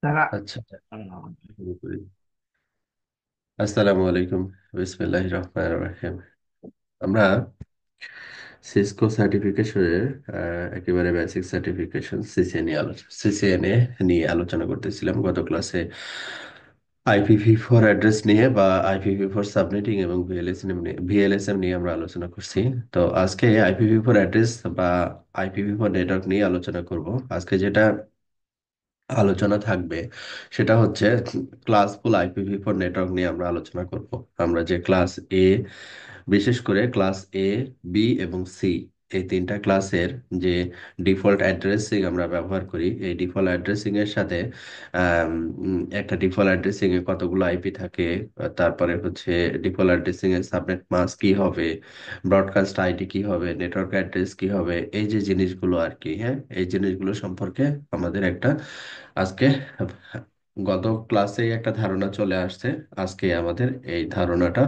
তারা আচ্ছা, শুরু করি। আসসালামু আলাইকুম। বিসমিল্লাহির রহমানির রহিম। আমরা সিসকো সার্টিফিকেশনের একেবারে বেসিক সার্টিফিকেশন সিসিএনএ নিয়ে আলোচনা করতেছিলাম গত ক্লাসে। আইপিভি ফর অ্যাড্রেস নিয়ে বা আইপিভি ফর সাবনেটিং এবং ভিএলএসএম নিয়ে আমরা আলোচনা করছি। তো আজকে আইপিভি ফর অ্যাড্রেস বা আইপিভি ফর নেটওয়ার্ক নিয়ে আলোচনা করব। আজকে যেটা আলোচনা থাকবে সেটা হচ্ছে ক্লাসফুল আইপিভি4 নেটওয়ার্ক নিয়ে আমরা আলোচনা করব। আমরা যে ক্লাস এ, বিশেষ করে ক্লাস এ, বি এবং সি, এই তিনটা ক্লাসের যে ডিফল্ট অ্যাড্রেসিং আমরা ব্যবহার করি, এই ডিফল্ট অ্যাড্রেসিং এর সাথে একটা ডিফল্ট অ্যাড্রেসিং এ কতগুলো আইপি থাকে, তারপরে হচ্ছে ডিফল্ট অ্যাড্রেসিং এর সাবনেট মাস্ক কি হবে, ব্রডকাস্ট আইডি কি হবে, নেটওয়ার্ক অ্যাড্রেস কি হবে, এই যে জিনিসগুলো আর কি। হ্যাঁ, এই জিনিসগুলো সম্পর্কে আমাদের একটা আজকে গত ক্লাসেই একটা ধারণা চলে আসছে। আজকে আমাদের এই ধারণাটা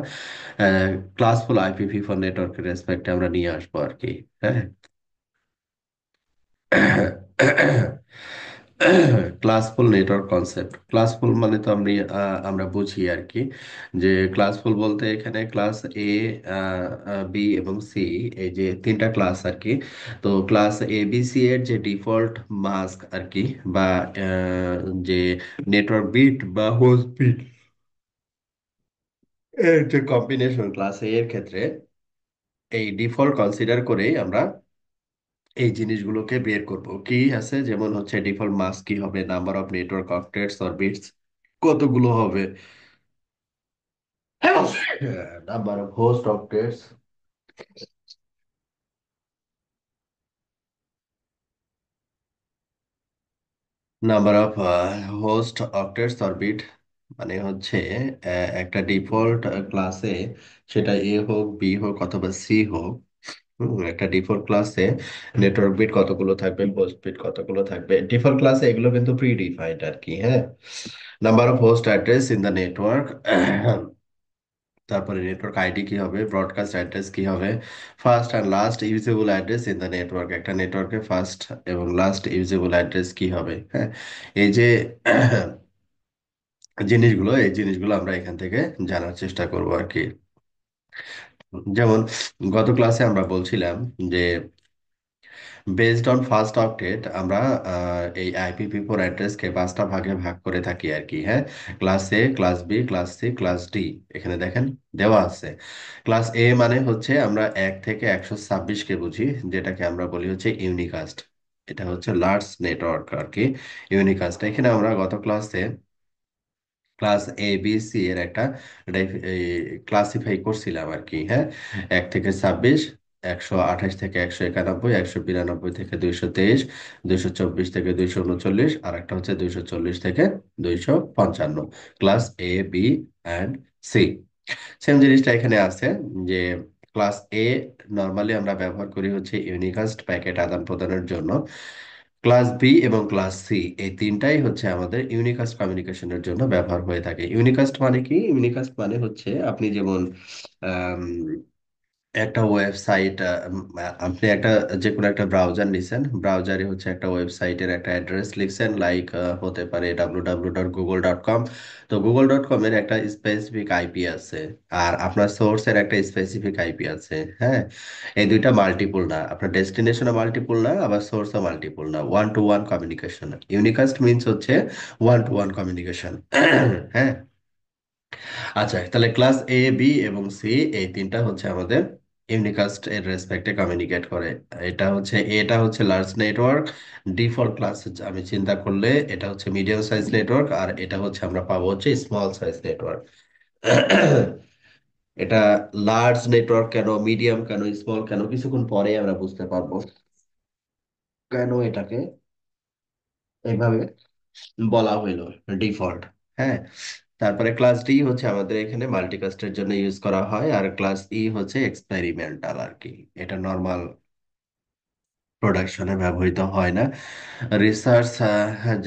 ক্লাসফুল আইপিভি ফর নেটওয়ার্কের রেসপেক্টে আমরা নিয়ে আসবো আর কি। হ্যাঁ, ক্লাসফুল নেটওয়ার্ক কনসেপ্ট। ক্লাসফুল মানে তো আমরা বুঝি আর কি, যে ক্লাসফুল বলতে এখানে ক্লাস এ, বি এবং সি, এই যে তিনটা ক্লাস আর কি। তো ক্লাস এ বি সি এর যে ডিফল্ট মাস্ক আর কি, বা যে নেটওয়ার্ক বিট বা হোস্ট বিট এর যে কম্বিনেশন ক্লাস এ এর ক্ষেত্রে, এই ডিফল্ট কনসিডার করেই আমরা এই জিনিসগুলোকে বের করব। কি আছে, যেমন হচ্ছে ডিফল্ট মাস্ক কি হবে, number of network octets or bits কতগুলো হবে, number of host octets, number of host octets or bit. মানে হচ্ছে একটা ডিফল্ট ক্লাসে, সেটা এ হোক, বি হোক অথবা সি হোক, একটা ডিফল্ট ক্লাসে নেটওয়ার্ক বিট কতগুলো থাকবে, হোস্ট বিট কতগুলো থাকবে, ডিফল্ট ক্লাসে এগুলো কিন্তু প্রি ডিফাইন্ড আর কি। হ্যাঁ, number of host address in the network, তারপরে নেটওয়ার্ক আইডি কি হবে, ব্রডকাস্ট অ্যাড্রেস কি হবে, first and last usable address in the network, একটা নেটওয়ার্কে ফার্স্ট এবং লাস্ট ইউজেবল অ্যাড্রেস কি হবে। হ্যাঁ, এই যে এই জিনিসগুলো আমরা এখান থেকে জানার চেষ্টা করব আর কি। যেমন গত ক্লাসে আমরা বলছিলাম যে বেসড অন ফার্স্ট অক্টেট আমরা এই আইপিভি4 অ্যাড্রেসকে পাঁচটা ভাগে ভাগ করে থাকি আর কি। হ্যাঁ, class A, class B, class C, class D, এখানে দেখেন দেওয়া আছে। ক্লাস এ মানে হচ্ছে আমরা 1 থেকে 126 কে বুঝি, যেটাকে আমরা বলি হচ্ছে ইউনিকাস্ট। এটা হচ্ছে লার্জ নেটওয়ার্ক আর কি, ইউনিকাস্ট। এখানে আমরা গত ক্লাসে ক্লাস এ বি সি এর একটা ক্লাসিফাই করছিলাম আর কি। হ্যাঁ, 1 থেকে 26, 128 থেকে 191, 192 থেকে 223, 224 থেকে 239, আর একটা হচ্ছে 240 থেকে 255। Class A B and C, same জিনিসটা এখানে আছে, যে ক্লাস এ নর্মালি আমরা ব্যবহার করি হচ্ছে ইউনিকাস্ট প্যাকেট আদান প্রদানের জন্য। ক্লাস বি এবং ক্লাস সি, এই তিনটাই হচ্ছে আমাদের ইউনিকাস্ট কমিউনিকেশনের জন্য ব্যবহার হয়ে থাকে। ইউনিকাস্ট মানে কি? ইউনিকাস্ট মানে হচ্ছে আপনি যেমন একটা ওয়েবসাইট, আপনি একটা যে কোনো একটা ব্রাউজার নিছেন, ব্রাউজারে হচ্ছে একটা ওয়েবসাইটের একটা অ্যাড্রেস লিখছেন, লাইক হতে পারে www.google.com। তো google.com এর একটা স্পেসিফিক আইপি আছে, আর আপনার সোর্সের একটা স্পেসিফিক আইপি আছে। হ্যাঁ, এই দুইটা মাল্টিপল না, আপনার ডেস্টিনেশনও মাল্টিপল না, আবার সোর্সও মাল্টিপল না, one to one communication. Unicast means হচ্ছে ওয়ান টু ওয়ান কমিউনিকেশন। হ্যাঁ, আচ্ছা, তাহলে ক্লাস এ, বি এবং সি, এই তিনটা হচ্ছে আমাদের ইউনিকাস্ট এর রেসপেক্টে কমিউনিকেট করে। এটা হচ্ছে লার্জ নেটওয়ার্ক ডিফল্ট ক্লাস। আমি চিন্তা করলে এটা হচ্ছে মিডিয়াম সাইজ নেটওয়ার্ক, আর এটা হচ্ছে আমরা পাবো হচ্ছে স্মল সাইজ নেটওয়ার্ক। এটা লার্জ নেটওয়ার্ক কেন, মিডিয়াম কেন, স্মল কেন, কিছুক্ষণ পরে আমরা বুঝতে পারবো কেন এটাকে এইভাবে বলা হইলো ডিফল্ট। হ্যাঁ, তারপরে ক্লাস ডি হচ্ছে আমাদের এখানে মাল্টিকাস্টের জন্য ইউজ করা হয়, আর ক্লাস ই হচ্ছে এক্সপেরিমেন্টাল আর কি। এটা নর্মাল প্রোডাকশনে ব্যবহৃত হয় না। রিসার্চ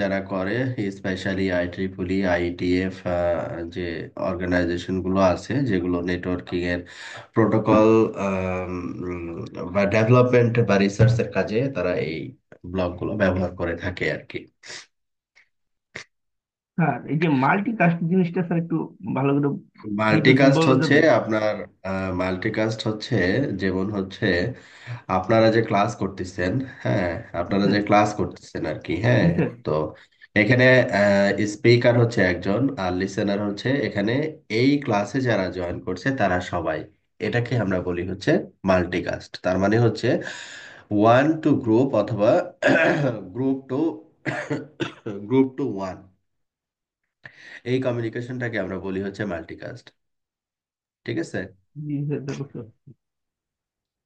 যারা করে, স্পেশালি IEEE, IETF, যে অর্গানাইজেশন গুলো আছে যেগুলো নেটওয়ার্কিং এর প্রোটোকল বা ডেভেলপমেন্ট বা রিসার্চের কাজে তারা এই ব্লকগুলো ব্যবহার করে থাকে আর কি। স্যার এই যে মাল্টি কাস্ট জিনিসটা স্যার একটু ভালো করে মাল্টিকাস্ট বলা হচ্ছে যাবে? আপনার মাল্টিকাস্ট হচ্ছে যেমন হচ্ছে আপনারা যে ক্লাস করতেছেন, হ্যাঁ, আপনারা স্যার, যে ক্লাস করতেছেন আর কি, হ্যাঁ। জি স্যার। তো এখানে স্পিকার হচ্ছে একজন আর লিসেনার হচ্ছে এখানে এই ক্লাসে যারা জয়েন করছে তারা সবাই, এটাকে আমরা বলি হচ্ছে মাল্টিকাস্ট। তার মানে হচ্ছে ওয়ান টু গ্রুপ অথবা group to group to one, এই কমিউনিকেশনটাকে আমরা বলি হচ্ছে মাল্টিকাস্ট। ঠিক আছে। জি স্যার, দেখো স্যার,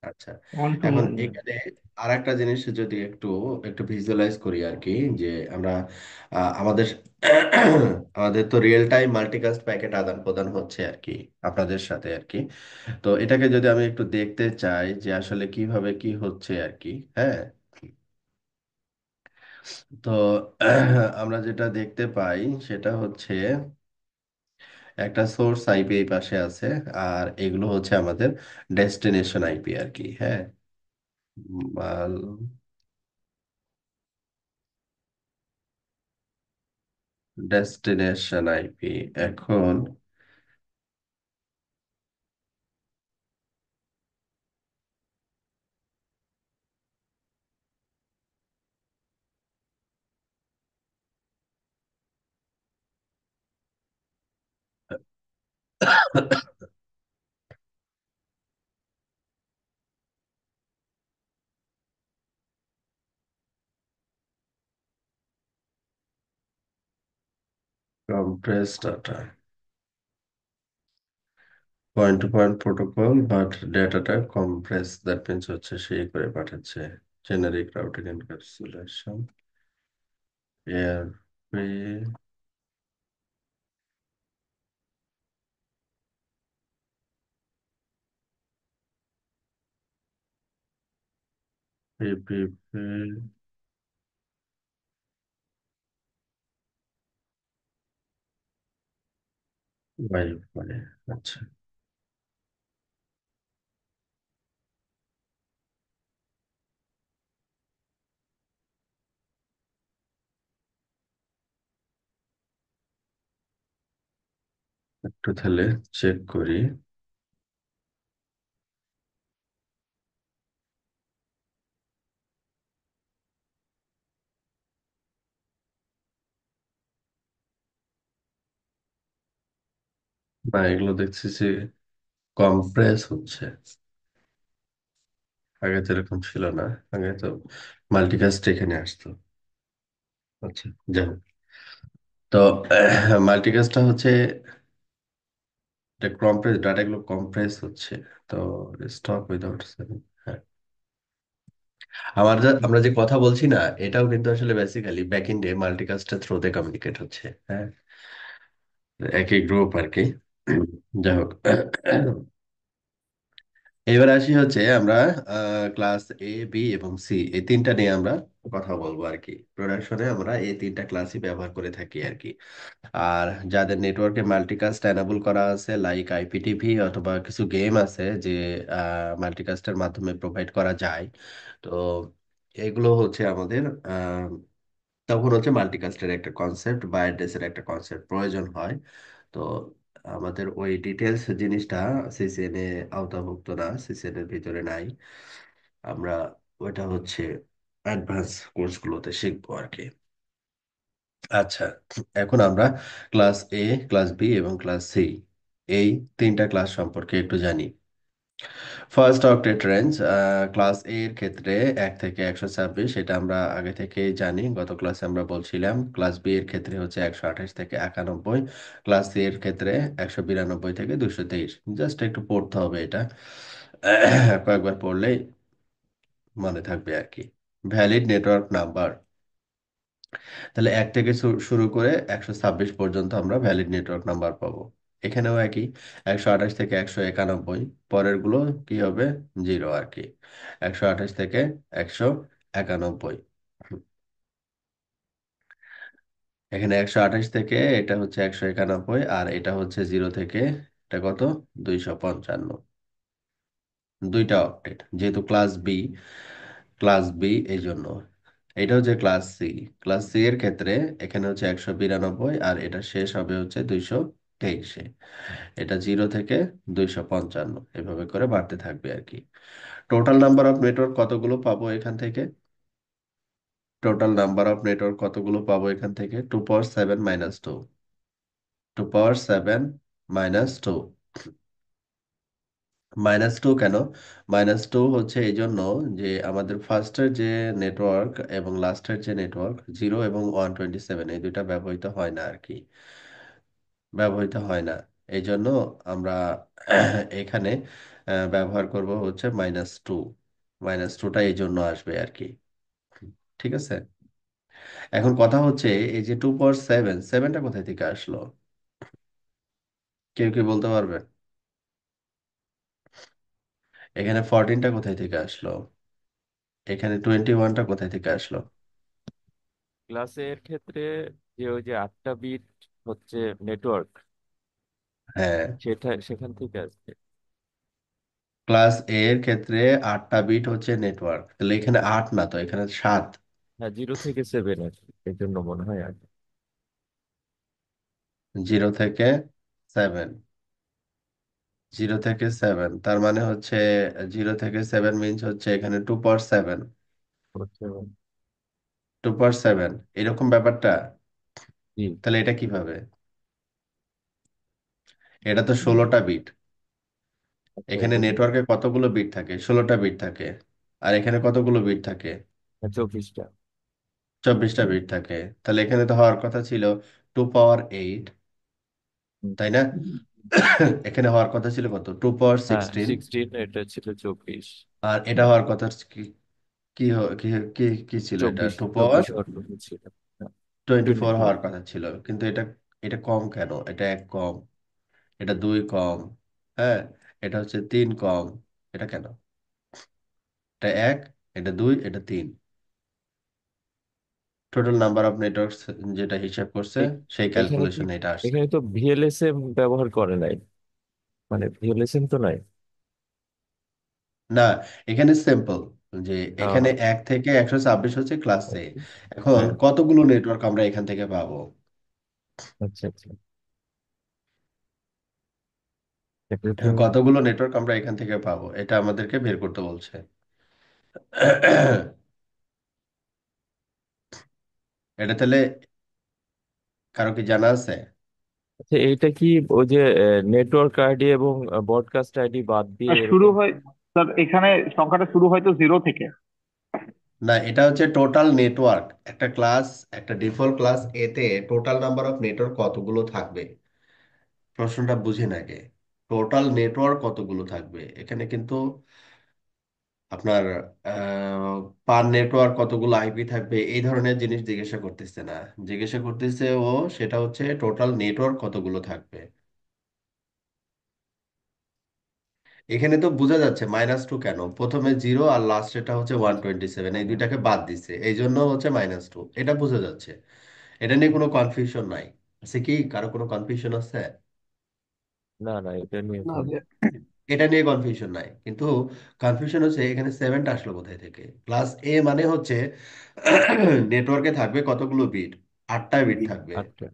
আচ্ছা, ওয়ান টু এখন ওয়ান। এখানে আর একটা জিনিস যদি একটু একটু ভিজুয়ালাইজ করি আর কি, যে আমরা আমাদের আমাদের তো রিয়েল টাইম মাল্টিকাস্ট প্যাকেট আদান প্রদান হচ্ছে আর কি আপনাদের সাথে আর কি। তো এটাকে যদি আমি একটু দেখতে চাই যে আসলে কিভাবে কি হচ্ছে আর কি, হ্যাঁ। তো আমরা যেটা দেখতে পাই সেটা হচ্ছে একটা সোর্স আইপি এই পাশে আছে, আর এগুলো হচ্ছে আমাদের ডেস্টিনেশন আইপি আর কি, হ্যাঁ। মাল ডেস্টিনেশন আইপি। এখন compress data, point to point protocol, but ডেটাটা কম্প্রেস, দ্যাট মিনস হচ্ছে সেই করে পাঠাচ্ছে। Generic routing encapsulation, air PPP WiFi. আচ্ছা, একটু তাহলে চেক করি। না, এগুলো দেখছি যে কম্প্রেস হচ্ছে। আগে তো এরকম ছিল না। আগে তো মাল্টিকাস্ট এখানে আসতো। আচ্ছা, যাই হোক। তো মাল্টিকাস্টটা হচ্ছে কম্প্রেস ডাটাগুলো কম্প্রেস হচ্ছে। তো স্টপ উইদাউট সেভিং, হ্যাঁ। আমরা যে কথা বলছি না, এটাও কিন্তু আসলে বেসিক্যালি ব্যাক এন্ডে মাল্টিকাস্টের থ্রুতে কমিউনিকেট হচ্ছে, হ্যাঁ। একই গ্রুপ আর কি। যাই হোক, এবার আসি হচ্ছে আমরা ক্লাস এ, বি এবং সি এই তিনটা নিয়ে আমরা কথা বলবো আর কি। প্রোডাকশনে আমরা এই তিনটা ক্লাসই ব্যবহার করে থাকি আর কি। আর যাদের নেটওয়ার্কে মাল্টিকাস্ট এনাবল করা আছে, লাইক আইপিটিভি অথবা কিছু গেম আছে যে মাল্টিকাস্টের মাধ্যমে প্রোভাইড করা যায়, তো এগুলো হচ্ছে আমাদের তখন হচ্ছে মাল্টিকাস্টের একটা কনসেপ্ট বা অ্যাড্রেসের একটা কনসেপ্ট প্রয়োজন হয়। তো আমাদের ওই ডিটেলস জিনিসটা সিসিএন এ আওতাভুক্ত না, সিসিএন এর ভিতরে নাই। আমরা ওটা হচ্ছে অ্যাডভান্স কোর্সগুলোতে শিখবো আর কি। আচ্ছা, এখন আমরা ক্লাস এ, ক্লাস বি এবং ক্লাস সি এই তিনটা ক্লাস সম্পর্কে একটু জানি। First octet range, class A এর ক্ষেত্রে 1 থেকে 126, এটা আমরা আগে থেকেই জানি, গত ক্লাসে আমরা বলছিলাম। ক্লাস বি এর ক্ষেত্রে হচ্ছে 128 থেকে 91, ক্লাস সি এর ক্ষেত্রে 192 থেকে 223। জাস্ট একটু পড়তে হবে এটা, কয়েকবার পড়লেই মনে থাকবে আর কি। ভ্যালিড নেটওয়ার্ক নাম্বার, তাহলে 1 থেকে শুরু করে 126 পর্যন্ত আমরা ভ্যালিড নেটওয়ার্ক নাম্বার পাবো। এখানেও একই, 128 থেকে 191, পরের গুলো কি হবে, জিরো আর কি। 128 থেকে 191, এখানে 128 থেকে এটা হচ্ছে 191, আর এটা হচ্ছে জিরো থেকে এটা কত, 255। দুইটা অক্টেট যেহেতু ক্লাস বি, ক্লাস বি এই জন্য। এটা হচ্ছে ক্লাস সি। ক্লাস সি এর ক্ষেত্রে এখানে হচ্ছে 192, আর এটা শেষ হবে হচ্ছে 223-এ। এটা 0 থেকে 255 এভাবে করে বাড়তে থাকবে আর কি। টোটাল নাম্বার অফ নেটওয়ার্ক কতগুলো পাবো এখান থেকে? টোটাল নাম্বার অফ নেটওয়ার্ক কতগুলো পাবো এখান থেকে? 2 পাওয়ার 7 - 2। 2 পাওয়ার 7 - 2। -2 কেন? -2 হচ্ছে এই জন্য যে আমাদের ফার্স্টের যে নেটওয়ার্ক এবং লাস্টের যে নেটওয়ার্ক 0 এবং 127, এই দুইটা ব্যবহৃত হয় না আর কি। ব্যবহৃত হয় না। এই জন্য আমরা এখানে ব্যবহার করব হচ্ছে -2। -2টা এই জন্য আসবে আর কি। ঠিক আছে। এখন কথা হচ্ছে, এই যে 2 পাওয়ার 7, সেভেনটা কোথায় থেকে আসলো? কেউ কি বলতে পারবে? এখানে 14টা কোথায় থেকে আসলো? এখানে 21টা কোথায় থেকে আসলো? ক্লাসের ক্ষেত্রে যে ওই যে 8টা বিট হচ্ছে নেটওয়ার্ক, হ্যাঁ, সেটা সেখান থেকে আসছে। ক্লাস এ এর ক্ষেত্রে 8টা বিট হচ্ছে নেটওয়ার্ক, তাহলে এখানে 8 না, তো এখানে 7। হ্যাঁ, 0 থেকে 7 আর কি, এই জন্য মনে হয় আর কি। 0 থেকে 7। 0 থেকে 7 তার মানে হচ্ছে 0 থেকে 7 মিনস হচ্ছে এখানে 2 পাওয়ার 7। হচ্ছে 2 পাওয়ার 7 এরকম ব্যাপারটা। জি। তাহলে এটা কিভাবে? এটা তো 16টা বিট। আচ্ছা, এখানে এটা নেটওয়ার্কে কতগুলো বিট থাকে? 16টা বিট থাকে। আর এখানে কতগুলো বিট থাকে? 24টা। 24টা বিট থাকে। তাহলে এখানে তো হওয়ার কথা ছিল 2 পাওয়ার 8, তাই না? এখানে হওয়ার কথা ছিল কত? টু পাওয়ার হ্যাঁ, সিক্সটিন 16, এটা ছিল 24। আর এটা হওয়ার কথা কি? কি কি কি কি ছিল? এটা 24, টু পাওয়ার 24 অর্থ ছিল। হ্যাঁ, 24 24। হওয়ার কথা ছিল, কিন্তু এটা এটা কম কেন? এটা 1 কম, এটা 2 কম, হ্যাঁ, এটা হচ্ছে 3 কম। এটা কেন? এটা 1, এটা 2, এটা 3। টোটাল নাম্বার অফ নেটওয়ার্কস যেটা হিসাব করছে, সেই এখানে কি, ক্যালকুলেশন এটা আসছে। এখানে তো ভিএলএসএম ব্যবহার করে নাই, মানে ভিএলএসএম তো নাই। না, এখানে সিম্পল যে এখানে আহ, 1 থেকে 126 হচ্ছে ক্লাস এ। আচ্ছা। এখন হ্যাঁ। কতগুলো নেটওয়ার্ক আমরা এখান থেকে পাবো? আচ্ছা, আচ্ছা। এটা তো কতগুলো নেটওয়ার্ক আমরা এখান থেকে পাবো, এটা আমাদেরকে বের করতে বলছে। এটা তাহলে কারো কি জানা আছে? আচ্ছা, এইটা কি ওই যে নেটওয়ার্ক আইডি এবং ব্রডকাস্ট আইডি বাদ দিয়ে শুরু এরকম? হয়, স্যার এখানে সংখ্যাটা শুরু হয়তো 0 থেকে। না, এটা হচ্ছে টোটাল নেটওয়ার্ক। একটা ক্লাস, একটা ডিফল্ট ক্লাস এতে টোটাল নাম্বার অফ নেটওয়ার্ক কতগুলো থাকবে, প্রশ্নটা বুঝে নাকি। টোটাল নেটওয়ার্ক কতগুলো থাকবে এখানে কিন্তু আপনার পার নেটওয়ার্ক কতগুলো আইপি থাকবে এই ধরনের জিনিস জিজ্ঞাসা করতেছে না। জিজ্ঞাসা করতেছে ও, সেটা হচ্ছে টোটাল নেটওয়ার্ক কতগুলো থাকবে। এখানে তো বোঝা যাচ্ছে -2 কেন, প্রথমে 0 আর লাস্ট এটা হচ্ছে 127, এই দুইটাকে বাদ দিছে, এই জন্য হচ্ছে -2, এটা বোঝা যাচ্ছে। এটা নিয়ে কোনো কনফিউশন নাই। আছে কি কারো কোনো কনফিউশন আছে? না, না, এটা নিয়ে না, তো। এটা নিয়ে কনফিউশন নাই, কিন্তু কনফিউশন হচ্ছে এখানে 7টা আসলো কোথায় থেকে। ক্লাস এ মানে হচ্ছে নেটওয়ার্কে থাকবে কতগুলো বিট? 8টা বিট থাকবে। 8টা।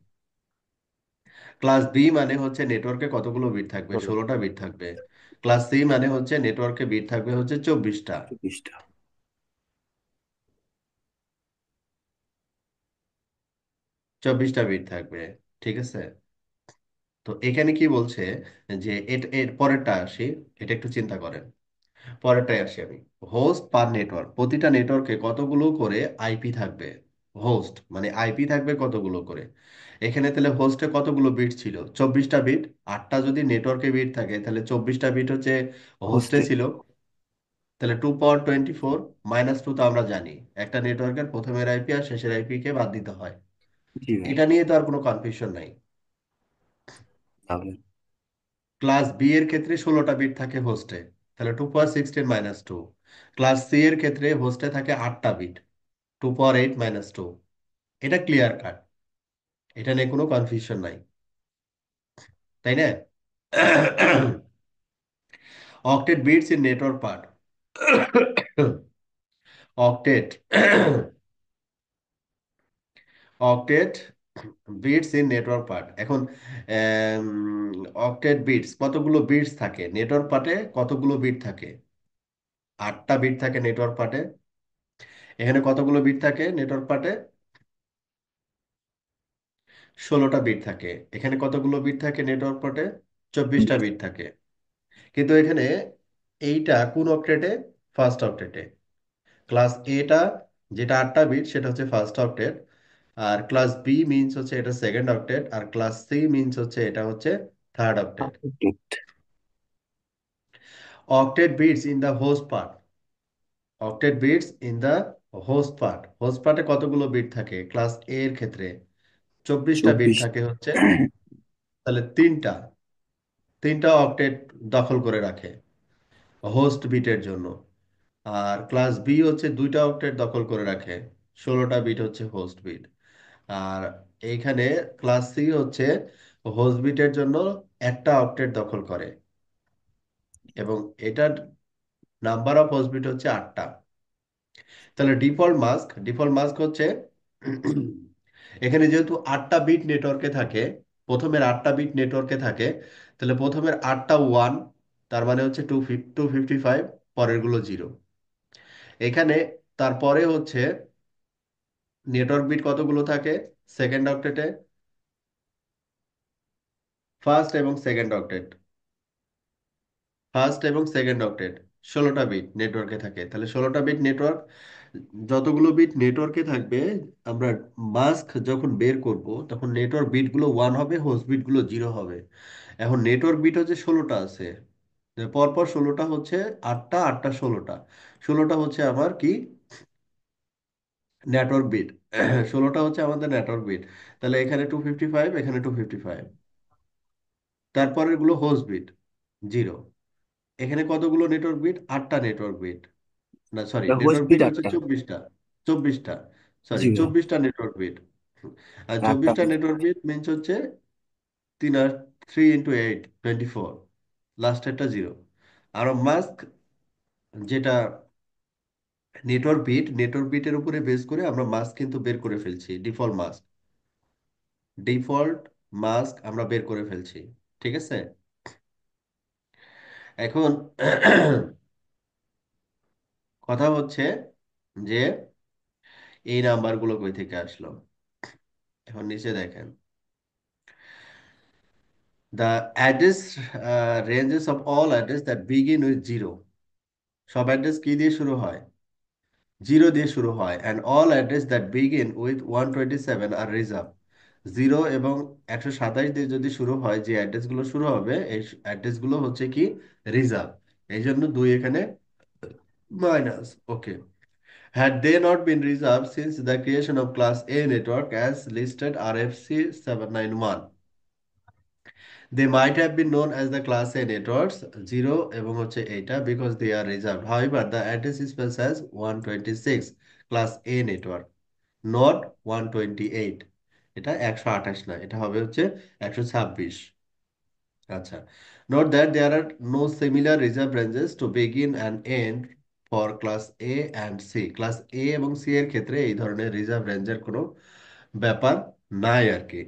ক্লাস বি মানে হচ্ছে নেটওয়ার্কে কতগুলো বিট থাকবে? 16। 16টা বিট থাকবে। ক্লাস সি মানে হচ্ছে নেটওয়ার্কে বিট থাকবে হচ্ছে 24টা। 24টা। 24টা বিট থাকবে। ঠিক আছে। তো এখানে কি বলছে যে এর পরেরটা আসি, এটা একটু চিন্তা করেন। পরেরটাই আসি আমি। হোস্ট পার নেটওয়ার্ক, প্রতিটা নেটওয়ার্কে কতগুলো করে আইপি থাকবে? হোস্ট মানে আইপি থাকবে কতগুলো করে? এখানে তাহলে হোস্টে কতগুলো বিট ছিল? 24টা বিট। 8টা যদি নেটওয়ার্কে বিট থাকে, তাহলে 24টা বিট হচ্ছে হোস্টে হোস্টে। ছিল। তাহলে 2 পাওয়ার 24 -2 তো আমরা জানি, একটা নেটওয়ার্কের প্রথমের আইপি আর শেষের আইপি কে বাদ দিতে হয়। জি ভাই। এটা নিয়ে তো আর কোনো কনফিউশন নাই। তাহলে ক্লাস বি এর ক্ষেত্রে 16টা বিট থাকে হোস্টে, তাহলে 2 পাওয়ার 16 - 2। ক্লাস সি এর ক্ষেত্রে হোস্টে থাকে 8টা বিট, 2 পাওয়ার 8 - 2। এটা ক্লিয়ার কাট, এটা নিয়ে কোনো কনফিউশন নাই, তাই না? Octet bits in network part. Octet octet bits in network part. এখন অক্টেট বিটস, কতগুলো বিটস থাকে নেটওয়ার্ক পার্টে? কতগুলো বিট থাকে? 8টা বিট থাকে নেটওয়ার্ক পার্টে। এখানে কতগুলো বিট থাকে নেটওয়ার্ক পার্টে? 16টা বিট থাকে। এখানে কতগুলো বিট থাকে নেটওয়ার্ক পার্টে? 24টা বিট থাকে। কিন্তু এখানে এইটা কোন অক্টেটে? ফার্স্ট অক্টেটে। ক্লাস এটা যেটা 8টা বিট সেটা হচ্ছে ফার্স্ট অক্টেট, আর ক্লাস বি মিনস হচ্ছে এটা সেকেন্ড অক্টেট, আর ক্লাস সি মিনস হচ্ছে এটা হচ্ছে third octet. Octet bits in the host part. Octet bits in the host part. Host পার্টে কতগুলো বিট থাকে ক্লাস এ এর ক্ষেত্রে? 24টা বিট 24। থাকে হচ্ছে। তাহলে তিনটা তিনটা অক্টেট দখল করে রাখে হোস্ট বিটের জন্য। আর ক্লাস বি হচ্ছে 2টা অক্টেট দখল করে রাখে, 16টা বিট হচ্ছে হোস্ট বিট। আর এইখানে ক্লাস সি হচ্ছে হোস্ট বিটের জন্য একটা অক্টেট দখল করে, এবং এটার নাম্বার অফ হোস্ট বিট হচ্ছে 8টা। তাহলে ডিফল্ট মাস্ক হচ্ছে এখানে যেহেতু 8টা বিট নেটওয়ার্কে থাকে, প্রথমের 8টা বিট নেটওয়ার্কে থাকে, তাহলে প্রথমের 8টা 1, তার মানে হচ্ছে 255, পরেরগুলো 0। এখানে তারপরে হচ্ছে নেটওয়ার্ক বিট কতগুলো থাকে সেকেন্ড অক্টেটে? ফার্স্ট এবং সেকেন্ড অক্টেট, ফার্স্ট এবং সেকেন্ড অক্টেট 16টা বিট নেটওয়ার্কে থাকে। তাহলে 16টা বিট নেটওয়ার্ক, যতগুলো বিট নেটওয়ার্কে থাকবে, আমরা মাস্ক যখন বের করব তখন নেটওয়ার্ক বিটগুলো 1 হবে, হোস্ট বিটগুলো 0 হবে। এখন নেটওয়ার্ক বিট হচ্ছে 16টা আছে, পরপর 16টা হচ্ছে 8টা, 8টা 16টা, 16টা হচ্ছে আমার কি নেটওয়ার্ক বিট। 16টা হচ্ছে আমাদের নেটওয়ার্ক বিট। তাহলে এখানে 255, এখানে 255, তারপরের গুলো হোস্ট বিট 0। এখানে কতগুলো নেটওয়ার্ক বিট? 8টা নেটওয়ার্ক বিট, না sorry, host network bit bit হচ্ছে 8টা। 24টা। 24টা, সরি, জিরো। 24টা নেটওয়ার্ক বিট। আর আটটা 24টা নেটওয়ার্ক বিট মিনস হচ্ছে 3 ইন্টু 8 24, লাস্টেরটা 0। আর মাস্ক যেটা নেটওয়ার্ক বিটের উপরে বেস করে আমরা মাস্ক কিন্তু বের করে ফেলছি, ডিফল্ট মাস্ক আমরা বের করে ফেলছি। ঠিক আছে। এখন কথা হচ্ছে যে এই নাম্বারগুলো কই থেকে আসলো। এখন নিচে দেখেন, the address ranges of all address that begin with 0। সব অ্যাড্রেস কি দিয়ে শুরু হয়? 0 দিয়ে শুরু হয়। and all address that begin with 127 are reserved। 0 এবং 127 দিয়ে যদি শুরু হয়, যে অ্যাড্রেসগুলো শুরু হবে এই অ্যাড্রেসগুলো হচ্ছে কি রিজার্ভ। এই জন্য 2 এখানে minus. Okay. Had they not been reserved since the creation of Class A network as listed RFC 791, they might have been known as the Class A networks 0 এবং হচ্ছে এইটা because they are reserved. However, the address space has 126 Class A network, not 128। এটা 128 না, এটা হবে হচ্ছে 126। আচ্ছা। Note that there are no similar reserve ranges to begin and end for Class A and C। Class A এবং C এর ক্ষেত্রে এই ধরনের রিজার্ভ রেঞ্জের কোনো ব্যাপার নাই আর কি।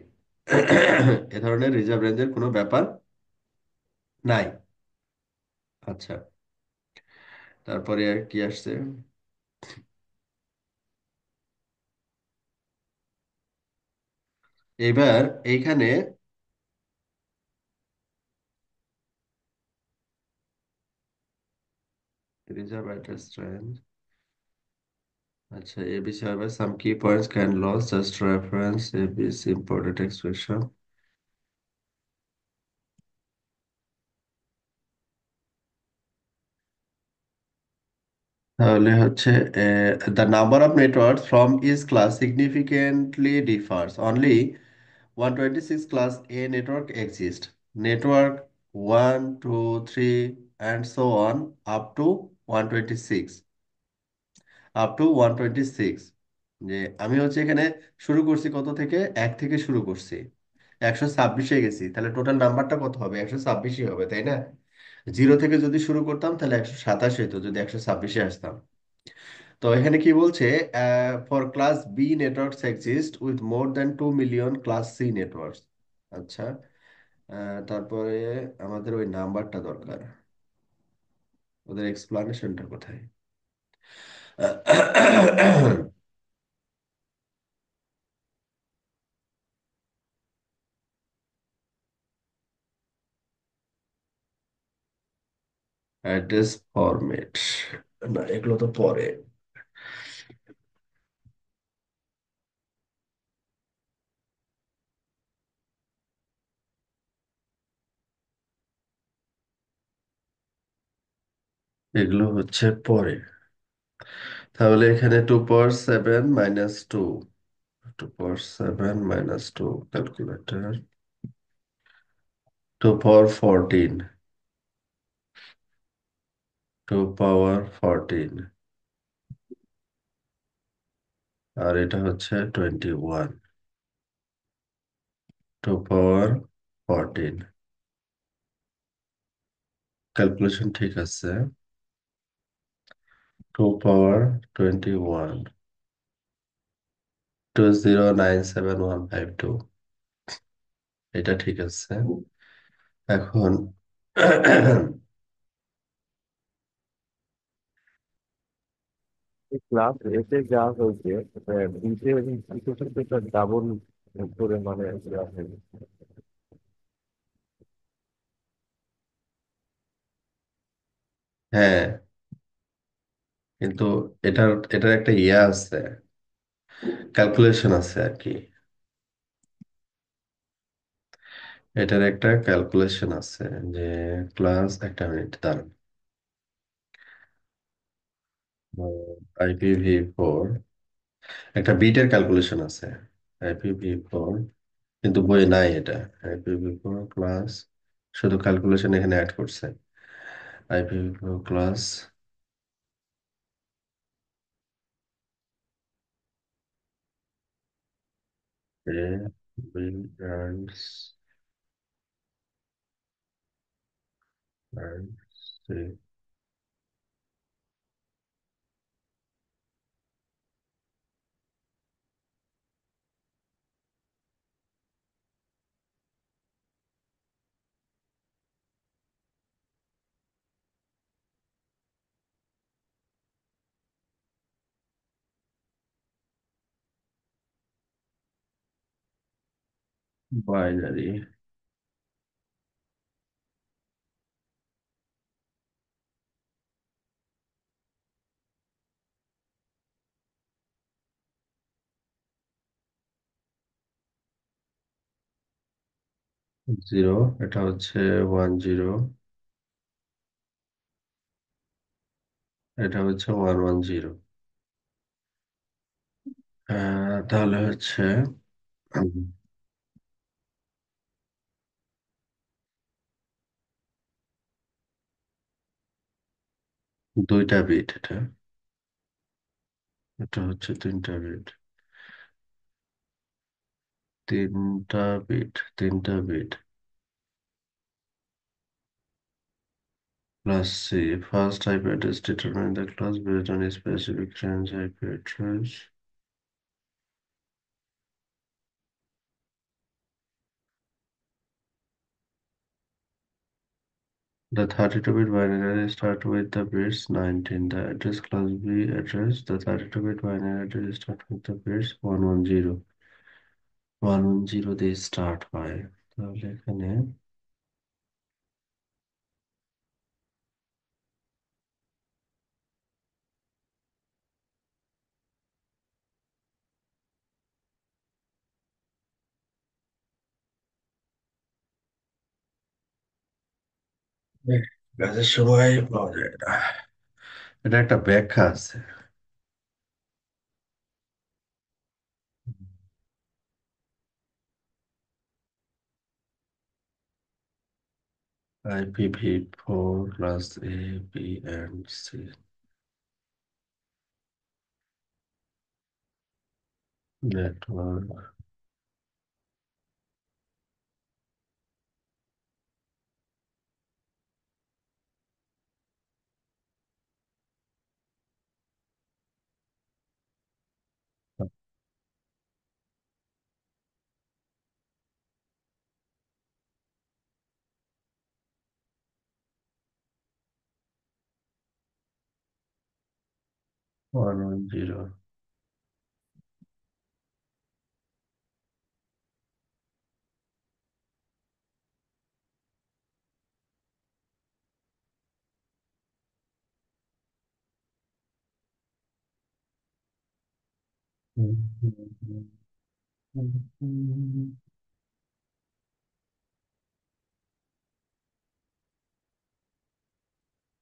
এ ধরনের রিজার্ভ রেঞ্জের কোনো ব্যাপার নাই। আচ্ছা, তারপরে আর কি আসছে? এবার এইখানে রিজার্ভ অ্যাড্রেস রেঞ্জ। আচ্ছা, এবিসি হবে some key points can lose just reference ABC imported expression. তাহলে হচ্ছে the number of network from is class significantly differs only 126 class A network exist, network 1 2 3 and so on up to 126, যে আমি হচ্ছে এখানে শুরু করছি কত থেকে? 1 থেকে শুরু করছি, 126-এ গেছি, তাহলে টোটাল নাম্বারটা কত হবে? 126-ই হবে, তাই না? 0 থেকে যদি শুরু করতাম তাহলে 127 হতো যদি 126-এ আসতাম। তো এখানে কি বলছে, for class B networks exist with more than 2 million class C networks. আচ্ছা, তারপরে আমাদের ওই নাম্বারটা দরকার, ওদের এক্সপ্লানেশনটা কোথায়? অ্যাড্রেস ফরম্যাট, না এগুলো তো পরে। এগুলো হচ্ছে পরে। তাহলে এখানে 2 পাওয়ার 7 - 2, 2 পাওয়ার 7 - 2 ক্যালকুলেটর, 2 পাওয়ার 14, 2 পাওয়ার 14, আর এটা হচ্ছে 21, 2 পাওয়ার 14। ক্যালকুলেশন ঠিক আছে। 2 পাওয়ার 21, 2097152, এটা ঠিক আছে। এখন ক্লাস এতে যা হয়েছে বিতে এবং সিতে কিন্তু এটা ডাবল করে মানে দেওয়া হয়েছে। হ্যাঁ, কিন্তু এটার এটার একটা ইয়ে আছে, ক্যালকুলেশন আছে আর কি। এটার একটা ক্যালকুলেশন আছে, যে ক্লাস, একটা মিনিট দাঁড়ান, IPv4 একটা বিটের ক্যালকুলেশন আছে, IPv4, কিন্তু বইয়ে নাই এটা। IPv4 ক্লাস, শুধু ক্যালকুলেশন এখানে অ্যাড করছে। IPv4 class A B and C binary. 0, এটা হচ্ছে 10, এটা হচ্ছে 110। তাহলে হচ্ছে উম, দুইটা বিট, এটা এটা হচ্ছে তিনটা বিট, তিনটা bit plus C. First IP address determine the class based on a specific range IP address. The 32-bit binary array start with the bits 19. The address class B address. The 32-bit binary address start with the bits 110. 110 দিয়ে start হয়। তাহলে এখানে কাজের সময় পাওয়া যায় না, এটা একটা ব্যাখ্যা আছে। IPv4 plus A, B, and C network. 110।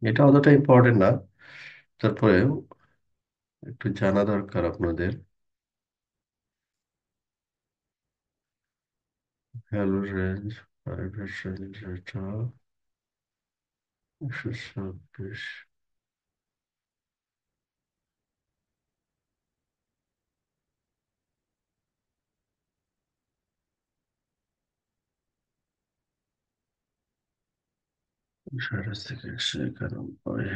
এটা অতটা ইম্পর্টেন্ট না, তারপরে একটু জানা দরকার আপনাদের। ভ্যালু রেঞ্জ, প্রাইভেট রেঞ্জ, এটা 126। 191,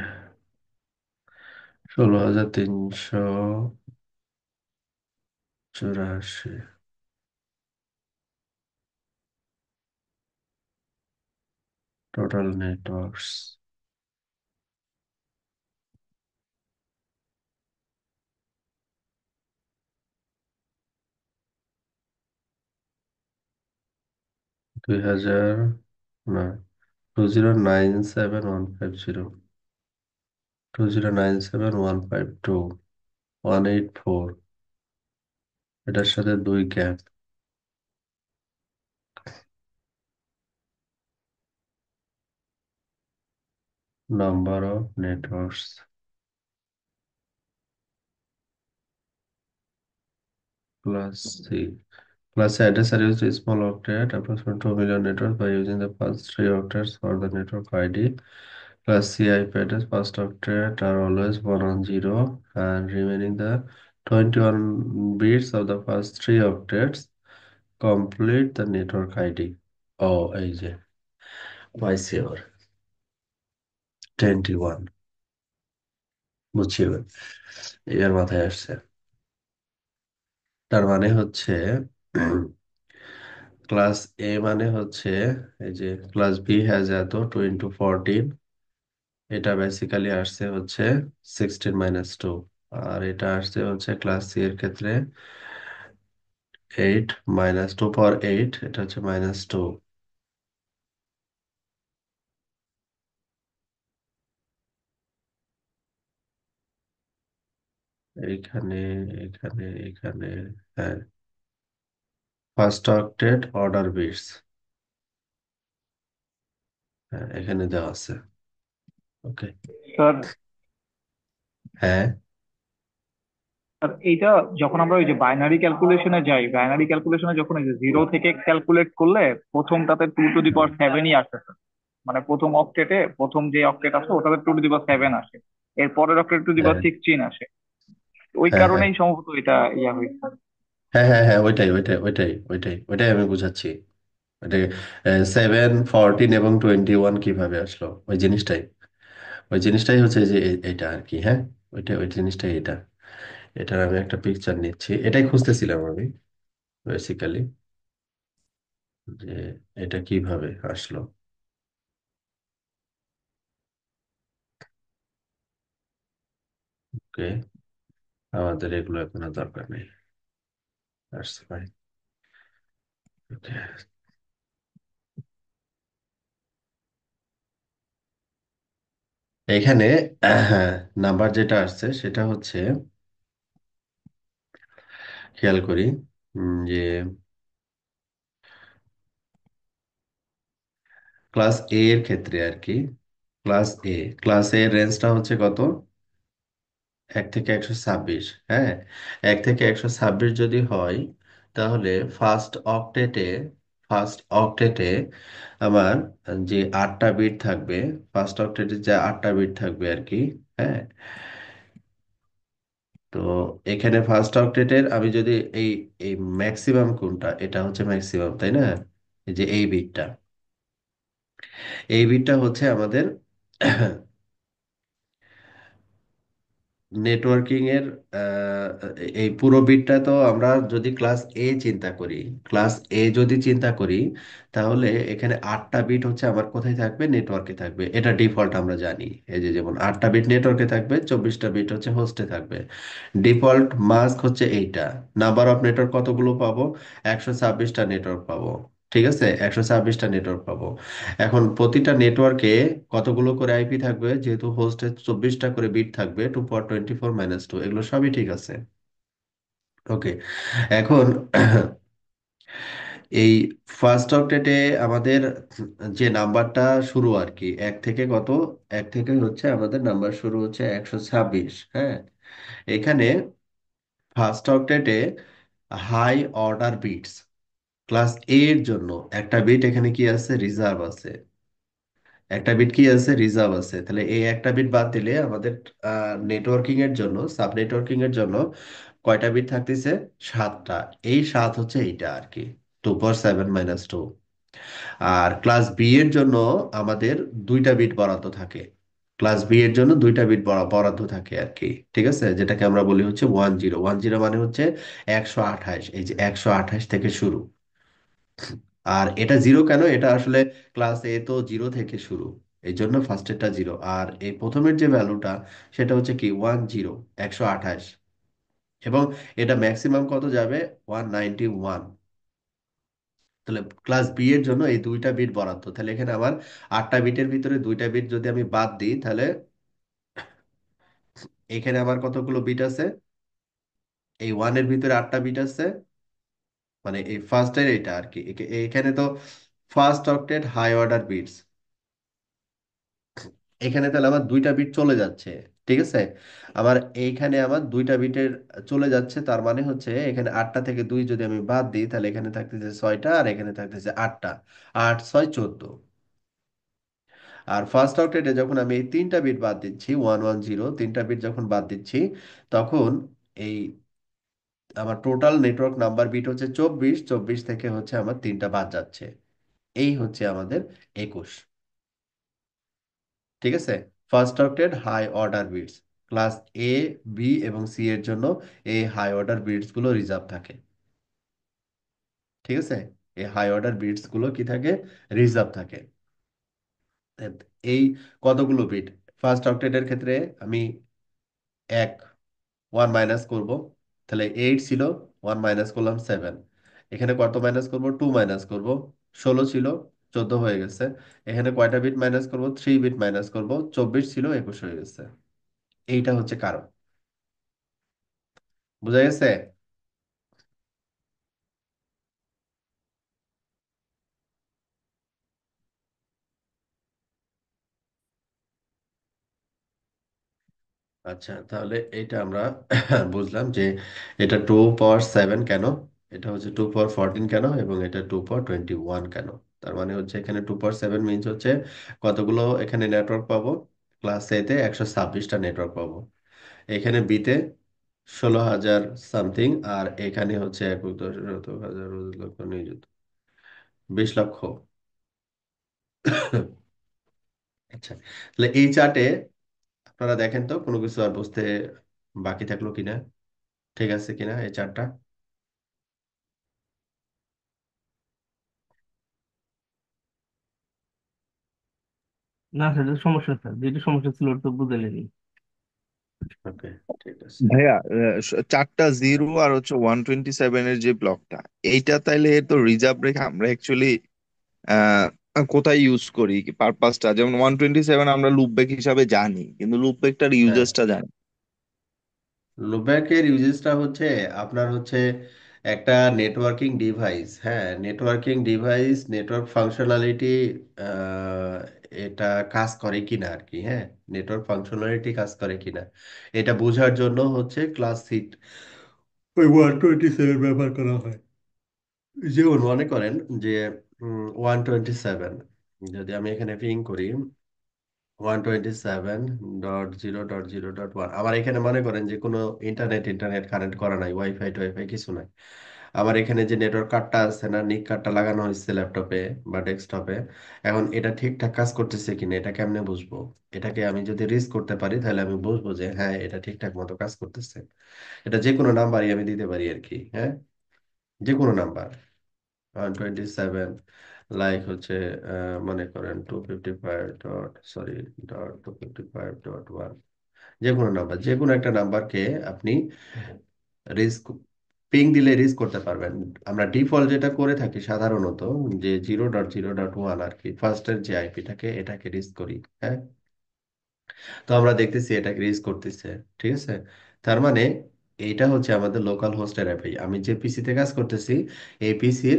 16,384। টোটাল নেটওয়ার্কস, দুই হাজার, না, 2097,150, 2097,152, 184, এটার সাথে দুই gap. Number of networks plus C. Plus address are used to small octet, approximately 2 million networks by using the first three octets for the network ID. Plus C IP address, first octet are always 110 and remaining the 21 bits of the first three octets complete the network ID. Oh, এই যে পাইছি আবার 21, বুঝছি এবার, এবার মাথায় আসছে। তার মানে হচ্ছে ক্লাস এ মানে হচ্ছে এই যে ক্লাস বি হ্যাজ এত 2 × 14, এটা বেসিক্যালি আসছে হচ্ছে 16 - 2, আর এটা আসছে হচ্ছে ক্লাস সি এর ক্ষেত্রে 8 - 2 ^ 8, এটা হচ্ছে -2। এইখানে, এখানে, এখানে, হ্যাঁ, ফার্স্ট অক্টেট অর্ডার বিটস, হ্যাঁ এখানে দেওয়া আছে। ওকে। স্যার, হ্যাঁ, আর এইটা যখন আমরা ওই যে বাইনারি ক্যালকুলেশনে যাই, বাইনারি ক্যালকুলেশনে যখন ওই যে জিরো থেকে ক্যালকুলেট করলে প্রথমটাতে 2^7ই আসে স্যার। মানে প্রথম অক্টেটে প্রথম যে অক্টেট আছে ওটাতে 2^7 আসে, এর পরের অক্টেট হ্যাঁ, 2^16 আসে। ওই হ্যাঁ, হ্যাঁ, কারণেই সম্ভবত এটা ইয়া হয়েছে। হ্যাঁ, হ্যাঁ, হ্যাঁ, ওইটাই আমি বুঝাচ্ছি। ওইটাই 7, 14 এবং 21 কিভাবে আসলো, ওই জিনিসটাই, ওই জিনিসটাই হচ্ছে যে এটা আর কি। হ্যাঁ, ওই জিনিসটাই এটা। এটার আমি একটা পিকচার নিচ্ছি, এটাই খুঁজতেছিলাম আমি বেসিক্যালি, যে এটা কিভাবে আসলো। ওকে, আমাদের এগুলো এখন আর দরকার নেই। That's fine. ওকে, এখানে নাম্বার যেটা আসছে সেটা হচ্ছে, খেয়াল করি যে ক্লাস এ এর ক্ষেত্রে আর কি, ক্লাস এ, ক্লাস এ এর রেঞ্জটা হচ্ছে কত, 1 থেকে 126। হ্যাঁ, 1 থেকে 126 যদি হয়, তাহলে ফার্স্ট অক্টেটে আমার যে 8টা বিট থাকবে, ফার্স্ট অক্টেটে যে 8টা বিট থাকবে আর কি। হ্যাঁ, তো এখানে ফার্স্ট অক্টেটের আমি যদি এই এই ম্যাক্সিমাম কোনটা, এটা হচ্ছে ম্যাক্সিমাম তাই না, এই যে এই বিটটা হচ্ছে আমাদের নেটওয়ার্কিং এর এই পুরো বিটটা তো আমরা যদি ক্লাস এ চিন্তা করি, ক্লাস এ যদি চিন্তা করি, তাহলে এখানে 8টা বিট হচ্ছে আমার কোথায় থাকবে, নেটওয়ার্কে থাকবে। এটা ডিফল্ট আমরা জানি। এই যে যেমন 8টা বিট নেটওয়ার্কে থাকবে, 24টা বিট হচ্ছে হোস্টে থাকবে। ডিফল্ট মাস্ক হচ্ছে এইটা। নাম্বার অফ নেটওয়ার্ক কতগুলো পাবো? 126টা নেটওয়ার্ক পাবো। ঠিক আছে, 126টা নেটওয়ার্ক পাবো। এখন প্রতিটা নেটওয়ার্কে কতগুলো করে আইপি থাকবে? যেহেতু হোস্টে 24টা করে বিট থাকবে, 2 × 24 - 2, এগুলো সবই ঠিক আছে। ওকে। এখন এই ফার্স্ট অক্টেটে আমাদের যে নাম্বারটা শুরু আর কি, এক থেকে কত, এক থেকে হচ্ছে আমাদের নাম্বার শুরু হচ্ছে 126। হ্যাঁ, এখানে ফার্স্ট অক্টেটে high order bits class A এর জন্য একটা বিট এখানে কি আছে, রিজার্ভ আছে। একটা বিট কি আছে, রিজার্ভ আছে। তাহলে এই একটা বিট বাদ দিলে আমাদের নেটওয়ার্কিং এর জন্য, সাব নেটওয়ার্কিং এর জন্য কয়টা বিট থাকতেছে? 7টা। এই 7 হচ্ছে এইটা আর কি, 2 × 7 - 2। আর ক্লাস বি এর জন্য আমাদের 2টা বিট বরাদ্দ থাকে। ক্লাস বি এর জন্য 2টা বিট বরাদ্দ থাকে আর কি। ঠিক আছে, যেটাকে আমরা বলি হচ্ছে 10। 10 মানে হচ্ছে 128। এই যে 128 থেকে শুরু। আর এটা জিরো কেন? এটা আসলে ক্লাস এ তো জিরো থেকে শুরু, এই জন্য ফার্স্টেরটা জিরো। আর এই প্রথমের যে ভ্যালুটা, সেটা হচ্ছে কি 10, 128। এবং এটা ম্যাক্সিমাম কত যাবে? 191। তাহলে ক্লাস বি এর জন্য এই 2টা বিট বরাদ্দ। তাহলে এখানে আমার 8টা বিটের ভিতরে 2টা বিট যদি আমি বাদ দিই, তাহলে এখানে আমার কতগুলো বিট আছে? এই ওয়ানের ভিতরে 8টা বিট আছে, মানে এই ফার্স্টের এটা আর কি। এখানে তো first octet high order bits, এখানে তাহলে আমার 2টা বিট চলে যাচ্ছে। ঠিক আছে, আমার এইখানে আমার 2টা বিটের চলে যাচ্ছে, তার মানে হচ্ছে এখানে 8টা থেকে 2 যদি আমি বাদ দিই, তাহলে এখানে থাকতেছে 6টা আর এখানে থাকতেছে 8টা। 8, 6, 14। আর ফার্স্ট অক্টেটে যখন আমি এই 3টা বিট বাদ দিচ্ছি, 110, 3টা বিট যখন বাদ দিচ্ছি, তখন এই আমার টোটাল নেটওয়ার্ক নাম্বার বিট হচ্ছে 24। 24 থেকে হচ্ছে আমার 3টা বাদ যাচ্ছে। এই হচ্ছে আমাদের 21। ঠিক আছে, first octet high order bits class A, B এবং সি এর জন্য এই হাই অর্ডার বিটস গুলো রিজার্ভ থাকে। ঠিক আছে, এই হাই অর্ডার বিটস গুলো কি থাকে, রিজার্ভ থাকে। এই কতগুলো বিট? ফার্স্ট অক্টেটের ক্ষেত্রে আমি এক, 1 মাইনাস করব। তাহলে 8 ছিল, 1 মাইনাস করলাম 7। এখানে কত মাইনাস করব? 2 মাইনাস করব। 16 ছিল, 14 হয়ে গেছে। এখানে কয়টা বিট মাইনাস করব? 3 বিট মাইনাস করব। 24 ছিল, 21 হয়ে গেছে। এইটা হচ্ছে কারণ। বুঝা গেছে? আচ্ছা, তাহলে এইটা আমরা বুঝলাম যে এটা 2 × 7 কেন, এটা হচ্ছে 2 × 14 কেন, এবং এটা 2 × 21 কেন। তার মানে হচ্ছে এখানে 2 × 7 মিনস হচ্ছে কতগুলো এখানে নেটওয়ার্ক পাবো? ক্লাস এতে 126টা নেটওয়ার্ক পাবো। এখানে বিতে 16,000 সামথিং, আর এখানে হচ্ছে 1,10,000 লক্ষ, 20 লক্ষ। আচ্ছা, তাহলে এই চার্টে আপনারা দেখেন তো কোনো কিছু আর বুঝতে বাকি থাকলো কিনা, ঠিক আছে কিনা এই চারটা। না স্যার, এটা সমস্যা স্যার, যেটা সমস্যা ছিল ওটা তো বুঝে নিনি। ওকে, ঠিক আছে। ভাইয়া, 4টা 0 আর হচ্ছে 127-এর যে ব্লকটা, এইটা তাইলে এর তো রিজার্ভ রেখে আমরা অ্যাকচুয়ালি কোথায় ইউজ করি পারপাসটা? যেমন 127 আমরা লুপব্যাক হিসাবে জানি, কিন্তু লুপব্যাকটার হ্যাঁ, ইউজেসটা জানি। লুব্যাকের ইউজেসটা হচ্ছে আপনার হচ্ছে একটা নেটওয়ার্কিং ডিভাইস। হ্যাঁ, নেটওয়ার্কিং ডিভাইস, নেটওয়ার্ক ফাংশনালিটি এটা কাজ করে কিনা আর কি। হ্যাঁ, নেটওয়ার্ক ফাংশনালিটি কাজ করে কিনা এটা বোঝার জন্য হচ্ছে ক্লাস সিট ওই 127 ব্যবহার করা হয়। যেমন মনে করেন যে 127, যদি আমি এখানে পিং করি 127.0.0.1, আমার এখানে মনে করেন যে কোনো ইন্টারনেট ইন্টারনেট কানেক্ট করা নাই, ওয়াইফাই টোয়াইফাই কিছু নাই। আমার এখানে যে নেটওয়ার্ক কার্ডটা আছে না, নিক কার্ডটা লাগানো হয়েছে ল্যাপটপে বা ডেস্কটপে, এখন এটা ঠিকঠাক কাজ করতেছে কিনা এটা কেমনে বুঝবো? এটাকে আমি যদি রিস্ক করতে পারি তাহলে আমি বুঝবো যে হ্যাঁ এটা ঠিকঠাক মতো কাজ করতেছে। এটা যে কোনো নাম্বারই আমি দিতে পারি আর কি, হ্যাঁ, যে কোনো নাম্বার। 127, লাইক হচ্ছে মনে করেন 255.1, যে কোনো নাম্বার, যে কোনো একটা নাম্বারকে আপনি রিস্ক পিং দিলে রিস্ক করতে পারবেন। আমরা ডিফল্ট যেটা করে থাকি সাধারণত, যে 0.0.1 আর কি, ফার্স্টের যে আইপিটাকে এটাকে রিস্ক করি, হ্যাঁ। তো আমরা দেখতেছি এটাকে রিস্ক করতেছে, ঠিক আছে। তার মানে এইটা হচ্ছে আমাদের লোকাল হোস্টের আইপি। আমি যে পিসিতে কাজ করতেছি এই পিসির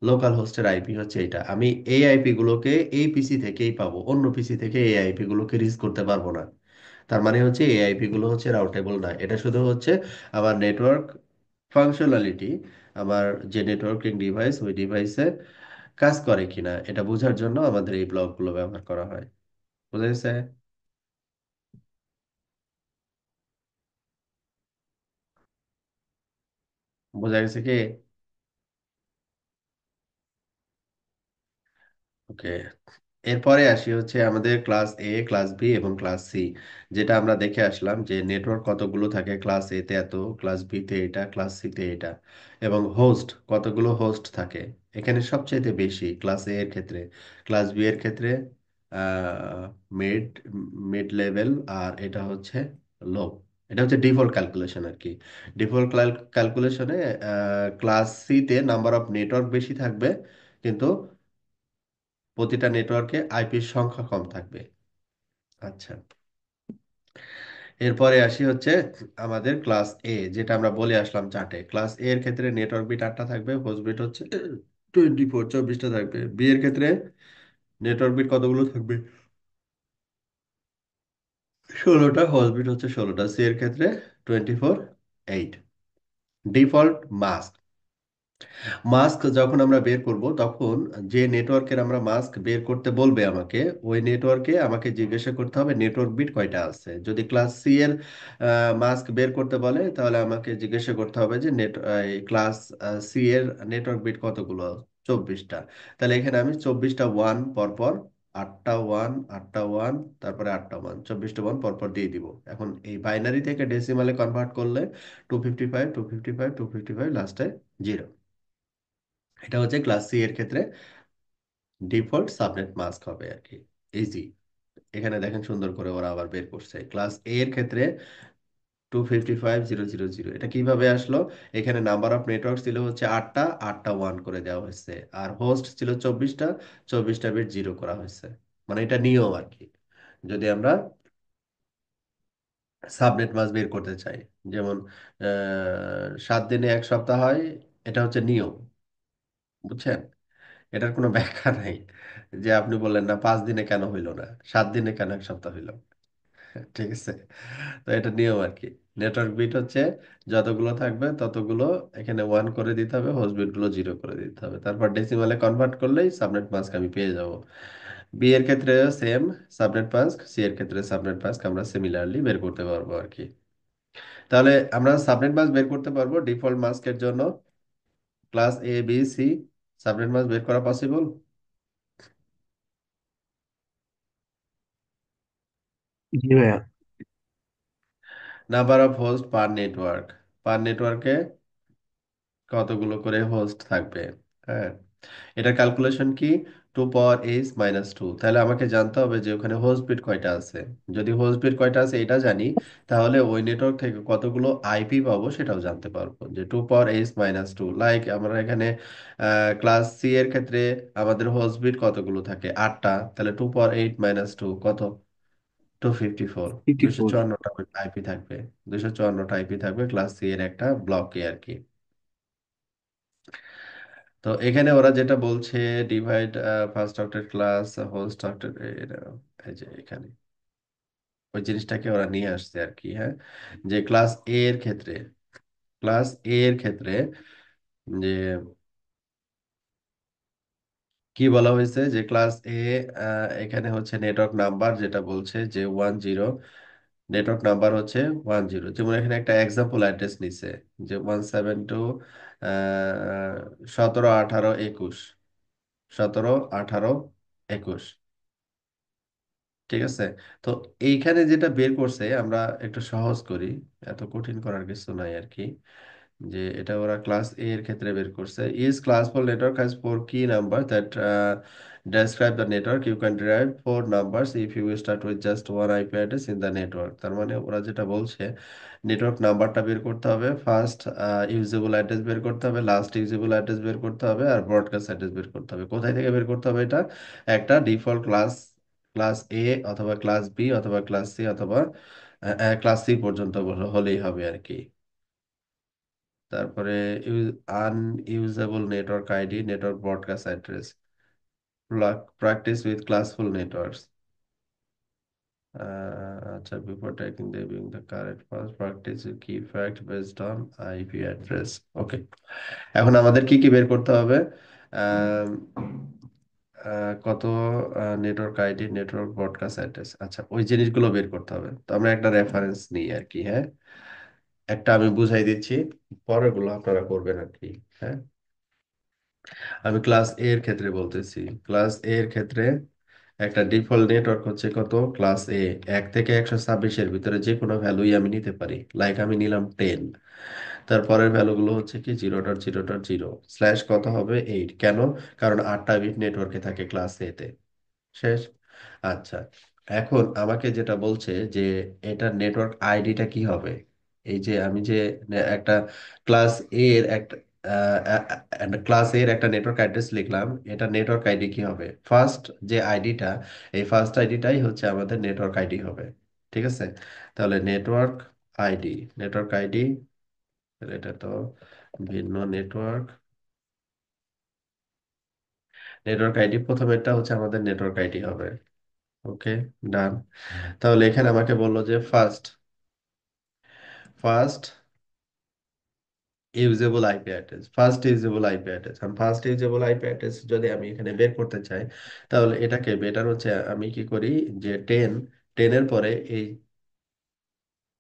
লোকাল হোস্টের আইপি হচ্ছে এটা। আমি এই আইপি গুলোকে এই পিসি থেকেই পাবো, অন্য পিসি থেকে এই আইপি গুলোকে রিচ করতে পারবো না। তার মানে হচ্ছে এই আইপি গুলো হচ্ছে রাউটেবল না। এটা শুধু হচ্ছে আমার নেটওয়ার্ক ফাংশনালিটি, আমার যে নেটওয়ার্কিং ডিভাইস ওই ডিভাইসে কাজ করে কিনা এটা বোঝার জন্য আমাদের এই ব্লকগুলো ব্যবহার করা হয়। বুঝা গেছে? বোঝা গেছে কি? ওকে, এরপরে আসি হচ্ছে আমাদের ক্লাস এ, ক্লাস বি এবং ক্লাস সি। যেটা আমরা দেখে আসলাম যে নেটওয়ার্ক কতগুলো থাকে, ক্লাস এ তে এত, ক্লাস বি তে এটা, ক্লাস সি তে এটা। এবং হোস্ট কতগুলো হোস্ট থাকে, এখানে সবচাইতে বেশি ক্লাস এ এর ক্ষেত্রে, ক্লাস বি এর ক্ষেত্রে মিড মিড লেভেল, আর এটা হচ্ছে লো। এটা হচ্ছে ডিফল্ট ক্যালকুলেশন আর কি। ডিফল্ট ক্যালকুলেশনে ক্লাস সি তে নাম্বার অফ নেটওয়ার্ক বেশি থাকবে, কিন্তু প্রতিটা নেটওয়ার্কে আইপির সংখ্যা কম থাকবে। আচ্ছা, এরপরে আসি হচ্ছে আমাদের ক্লাস এ, যেটা আমরা বলে আসলাম চার্টে। ক্লাস এ এর ক্ষেত্রে নেটওয়ার্ক বিট 8টা থাকবে, হোস্ট বিট হচ্ছে 24 থাকবে। বি এর ক্ষেত্রে নেটওয়ার্ক বিট কতগুলো থাকবে? 16টা, হোস্ট বিট হচ্ছে 16টা। সি এর ক্ষেত্রে 24/8। ডিফল্ট মাস্ক, মাস্ক যখন আমরা বের করব তখন যে নেটওয়ার্কের আমরা মাস্ক বের করতে বলবে আমাকে, ওই নেটওয়ার্কে আমাকে জিজ্ঞাসা করতে হবে নেটওয়ার্ক বিট কয়টা আছে। যদি ক্লাস সি এর মাস্ক বের করতে বলে তাহলে আমাকে জিজ্ঞাসা করতে হবে যে ক্লাস সি এর নেটওয়ার্ক বিট কতগুলো? 24টা। তাহলে এখানে আমি 24টা ওয়ান পরপর, 8টা ওয়ান, 8টা ওয়ান, তারপরে 8টা ওয়ান, 24টা ওয়ান পরপর দিয়ে দিব। এখন এই বাইনারি থেকে ডেসিমালে কনভার্ট করলে 255, 255, 255, লাস্টে 0। এটা হচ্ছে ক্লাস সি এর ক্ষেত্রে ডিফল্ট সাবনেট মাস্ক হবে আর কি। ইজি। এখানে দেখেন সুন্দর করে ওরা আবার বের করছে। ক্লাস এ এর ক্ষেত্রে 255,000, এটা কিভাবে আসলো? এখানে নাম্বার অফ নেটওয়ার্ক ছিল হচ্ছে 8টা, 8টা ওয়ান করে দেওয়া হয়েছে, আর হোস্ট ছিল 24টা, 24টা বিট জিরো করা হয়েছে। মানে এটা নিয়ম আর কি, যদি আমরা সাবনেট মাস্ক বের করতে চাই। যেমন 7 দিনে 1 সপ্তাহ হয়, এটা হচ্ছে নিয়ম, বুঝছেন? এটার কোনো ব্যাখ্যা নাই যে আপনি বললেন না 5 দিনে কেন হইলো না, 7 দিনে কেন 1 সপ্তাহ হইলো। ঠিক আছে, তো এটা নিয়ম আর কি। নেটওয়ার্ক বিট হচ্ছে যতগুলো থাকবে ততগুলো এখানে ওয়ান করে দিতে হবে, হোস্ট বিট গুলো জিরো করে দিতে হবে, তারপর ডেসিমালে কনভার্ট করলেই সাবনেট মাস্ক আমি পেয়ে যাব। বি এর ক্ষেত্রে সেম সাবনেট মাস্ক, সি এর ক্ষেত্রে সাবনেট মাস্ক আমরা সিমিলারলি বের করতে পারবো আর কি। তাহলে আমরা সাবনেট মাস্ক বের করতে পারবো ডিফল্ট মাস্কের জন্য। Class A B C subnet mask বের করা পসিবল। জি ভাইয়া। Number of host per network, per নেটওয়ার্কে কতগুলো করে হোস্ট থাকবে, হ্যাঁ। এটা ক্যালকুলেশন কি? 2 পাওয়ার h - 2। তাহলে আমাকে জানতে হবে যে ওখানে হোস্ট বিট কয়টা আছে। যদি হোস্ট বিট কয়টা আছে এটা জানি, তাহলে ওই নেটওয়ার্ক থেকে কতগুলো আইপি পাবো সেটাও জানতে পারবো। যে 2 পাওয়ার h - 2, লাইক আমরা এখানে ক্লাস সি এর ক্ষেত্রে আমাদের হোস্ট বিট কতগুলো থাকে? 8টা। তাহলে 2 পাওয়ার 8 - 2 কত? 254। 54। 254টা আইপি থাকবে, 254টা আইপি থাকবে ক্লাস সি এর একটা ব্লকে আর কি। তো এখানে ওরা যেটা বলছে divide first octet class host octet, এই যে এখানে ওই জিনিসটাকে ওরা নিয়ে আসছে আর কি, হ্যাঁ। যে ক্লাস এ এর ক্ষেত্রে, ক্লাস এ এর ক্ষেত্রে যে কি বলা হয়েছে, যে ক্লাস এ এখানে হচ্ছে নেটওয়ার্ক নাম্বার যেটা বলছে যে 10, নেটওয়ার্ক নাম্বার হচ্ছে 10। যেমন এখানে একটা এক্সাম্পল অ্যাড্রেস নিছে যে 172 সতেরো, আঠারো, একুশ, 17, 18, 21। ঠিক আছে। তো এইখানে যেটা বের করছে আমরা একটু সহজ করি, এত কঠিন করার কিছু নাই আর কি। যে এটা ওরা ক্লাস এ এর ক্ষেত্রে বের করছে, is classful network has four কি number that describe the network you can derive four numbers if you start with just one IP address in the network। তার মানে ওরা যেটা বলছে, নেটওয়ার্ক নাম্বারটা বের করতে হবে, ফার্স্ট ইউজেবল অ্যাড্রেস বের করতে হবে, লাস্ট ইউজেবল অ্যাড্রেস বের করতে হবে, আর ব্রডকাস্ট অ্যাড্রেস বের করতে হবে। কোথায় থেকে বের করতে হবে এটা? একটা ডিফল্ট ক্লাস, ক্লাস এ অথবা ক্লাস বি অথবা ক্লাস সি অথবা ক্লাস সি পর্যন্ত হলেই হবে আর কি। তারপরে unusable network ID, network broadcast address, practice with classful networks. আচ্ছা, বিফোর টেকিং দেভিং দ্য কারেক্ট পাস প্র্যাকটিস কি fact based on IP address. Okay, এখন আমাদের কি কি বের করতে হবে? আহ, কত network ID, network broadcast address, আচ্ছা ওই জিনিসগুলো বের করতে হবে। তো আমরা একটা রেফারেন্স নিই আর কি, হ্যাঁ। একটা আমি বুঝাই দিচ্ছি, পরেরগুলো আপনারা করবেন আর কি। হ্যাঁ, আমি ক্লাস এ এর ক্ষেত্রে বলতেছি। ক্লাস এ এর ক্ষেত্রে একটা ডিফল্ট নেটওয়ার্ক হচ্ছে কত? ক্লাস এ 1 থেকে 126-এর ভিতরে যে কোনো ভ্যালুই আমি নিতে পারি। লাইক আমি নিলাম 10, তারপরের ভ্যালুগুলো হচ্ছে কি 0.0.0 স্ল্যাশ কত হবে 8। কেন? কারণ 8টা বিট নেটওয়ার্কে থাকে ক্লাস এ তে। শেষ। আচ্ছা, এখন আমাকে যেটা বলছে যে এটার নেটওয়ার্ক আইডিটা কি হবে। এই যে আমি যে একটা ক্লাস এ এর একটা ক্লাস এর একটা নেটওয়ার্ক অ্যাড্রেস লিখলাম, এটা নেটওয়ার্ক আইডি কি হবে? ফার্স্ট যে আইডিটা, এই ফার্স্ট আইডিটাই হচ্ছে আমাদের নেটওয়ার্ক আইডি হবে। ঠিক আছে। তাহলে নেটওয়ার্ক আইডি, নেটওয়ার্ক আইডি, এটা তো ভিন্ন নেটওয়ার্ক, নেটওয়ার্ক আইডি প্রথমেরটা হচ্ছে আমাদের নেটওয়ার্ক আইডি হবে। ওকে, ডান। তাহলে এখানে আমাকে বললো যে first first usable IP address, first usable IP address. কারণ ফার্স্ট ইউজেবল আইপি অ্যাড্রেস যদি আমি এখানে বের করতে চাই, তাহলে এটাকে বেটার হচ্ছে আমি কি করি, যে 10 এর পরে এই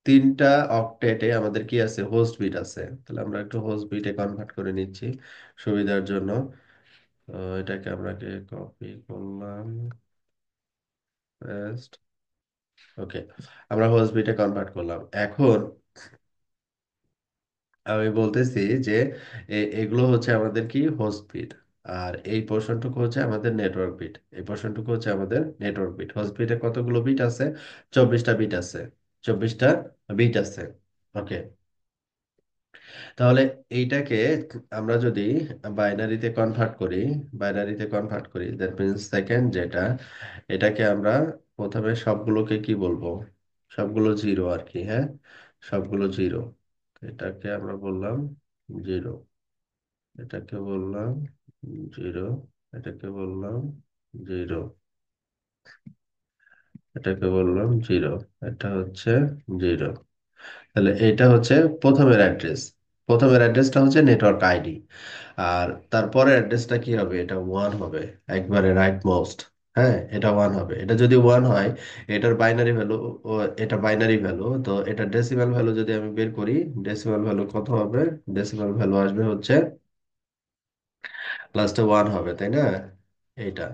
3টা অক্টেটে আমাদের কি আছে, হোস্ট বিট আছে। তাহলে আমরা একটু হোস্ট বিটে কনভার্ট করে নিচ্ছি সুবিধার জন্য। এটাকে আমরা কপি করলাম, পেস্ট। ওকে, আমরা হোস্ট বিটে কনভার্ট করলাম। এখন আমি বলতেছি যে এগুলো হচ্ছে আমাদের কি, হোস্ট বিট। আর এই পোর্শনটুকু হচ্ছে আমাদের নেটওয়ার্ক বিট, এই পোর্শনটুকু হচ্ছে আমাদের নেটওয়ার্ক বিট। হোস্ট বিটে কতগুলো বিট আছে? 24টা বিট আছে, 24টা বিট আছে। ওকে, তাহলে এইটাকে আমরা যদি বাইনারিতে কনভার্ট করি, বাইনারিতে কনভার্ট করি, দ্যাট মিনস সেকেন্ড যেটা, এটাকে আমরা প্রথমে সবগুলোকে কি বলবো, সবগুলো জিরো আর কি, হ্যাঁ, সবগুলো জিরো। এটাকে আমরা বললাম জিরো, এটাকে বললাম জিরো, এটাকে বললাম জিরো, এটাকে বললাম জিরো, এটা হচ্ছে জিরো। তাহলে এটা হচ্ছে প্রথমের অ্যাড্রেস, প্রথমের অ্যাড্রেসটা হচ্ছে নেটওয়ার্ক আইডি। আর তারপরে অ্যাড্রেসটা কি হবে, এটা ওয়ান হবে, একবারে রাইট মোস্ট। হ্যাঁ, এটা ওয়ান হবে। এটা যদি ওয়ান হয়, এটার বাইনারি ভ্যালু, এটা বাইনারি ভ্যালু, তো এটা ডেসিমাল ভ্যালু যদি আমি বের করি, ডেসিমাল ভ্যালু কত হবে? ডেসিমাল ভ্যালু আসবে হচ্ছে লাস্টে ওয়ান হবে, তাই না? এইটা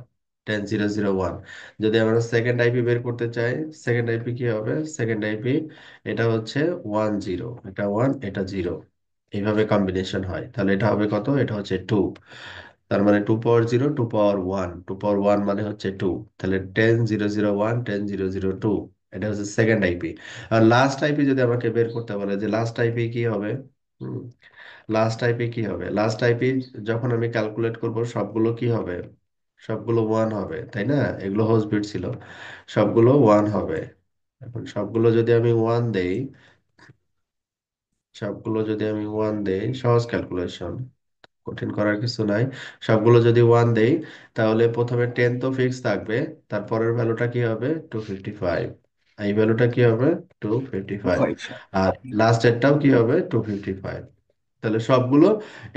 10,001। যদি আমরা সেকেন্ড আইপি বের করতে চাই, সেকেন্ড আইপি কি হবে? সেকেন্ড আইপি এটা হচ্ছে 10, এটা ওয়ান, এটা জিরো, এইভাবে কম্বিনেশন হয়। তাহলে এটা হবে কত? এটা হচ্ছে টু। তার মানে 2 পাওয়ার 0, 2 পাওয়ার 1, 2 পাওয়ার 1 মানে হচ্ছে টু। তাহলে 10,001, 10,002, এটা হচ্ছে সেকেন্ড আইপি। আর লাস্ট আইপি যদি আমাকে বের করতে বলে যে লাস্ট আইপি কি হবে, লাস্ট আইপি কি হবে, লাস্ট আইপি যখন আমি ক্যালকুলেট করব সবগুলো কি হবে, সবগুলো ওয়ান হবে, তাই না? এগুলো হোস্ট বিট ছিল, সবগুলো ওয়ান হবে। এখন সবগুলো যদি আমি ওয়ান দেই, সবগুলো যদি আমি ওয়ান দেই, সহজ ক্যালকুলেশন, কঠিন করার কিছু নাই। সবগুলো যদি ওয়ান দেই, তাহলে প্রথমে 10 তো ফিক্স থাকবে, তারপরের ভ্যালুটা কি হবে, 255। এই ভ্যালুটা কি হবে, 255। আর লাস্টেরটাও কি হবে, 255। তাহলে সবগুলো,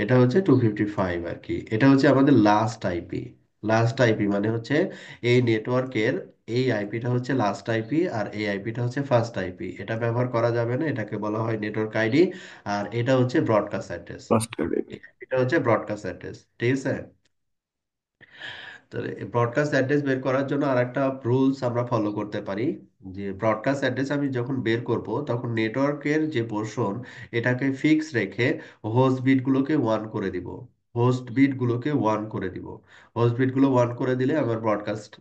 এটা হচ্ছে 255 আর কি। এটা হচ্ছে আমাদের লাস্ট আইপি। লাস্ট আইপি মানে হচ্ছে এই নেটওয়ার্কের এই আইপিটা হচ্ছে লাস্ট আইপি আর এই আইপিটা হচ্ছে ফার্স্ট আইপি। এটা ব্যবহার করা যাবে না, এটাকে বলা হয় নেটওয়ার্ক আইডি। আর এটা হচ্ছে ব্রডকাস্ট অ্যাড্রেস। মাস্টার। এটা হচ্ছে ব্রডকাস্ট অ্যাড্রেস, ঠিক আছে। তাহলে ব্রডকাস্ট অ্যাড্রেস বের করার জন্য আর একটা রুলস আমরা ফলো করতে পারি, যে ব্রডকাস্ট অ্যাড্রেস আমি যখন বের করব তখন নেটওয়ার্কের যে পোর্শন এটাকে ফিক্স রেখে হোস্ট বিটগুলোকে ওয়ান করে দিব। হোস্ট বিটগুলোকে ওয়ান করে দিব। হোস্ট বিটগুলো ওয়ান করে দিলে আমার ব্রডকাস্ট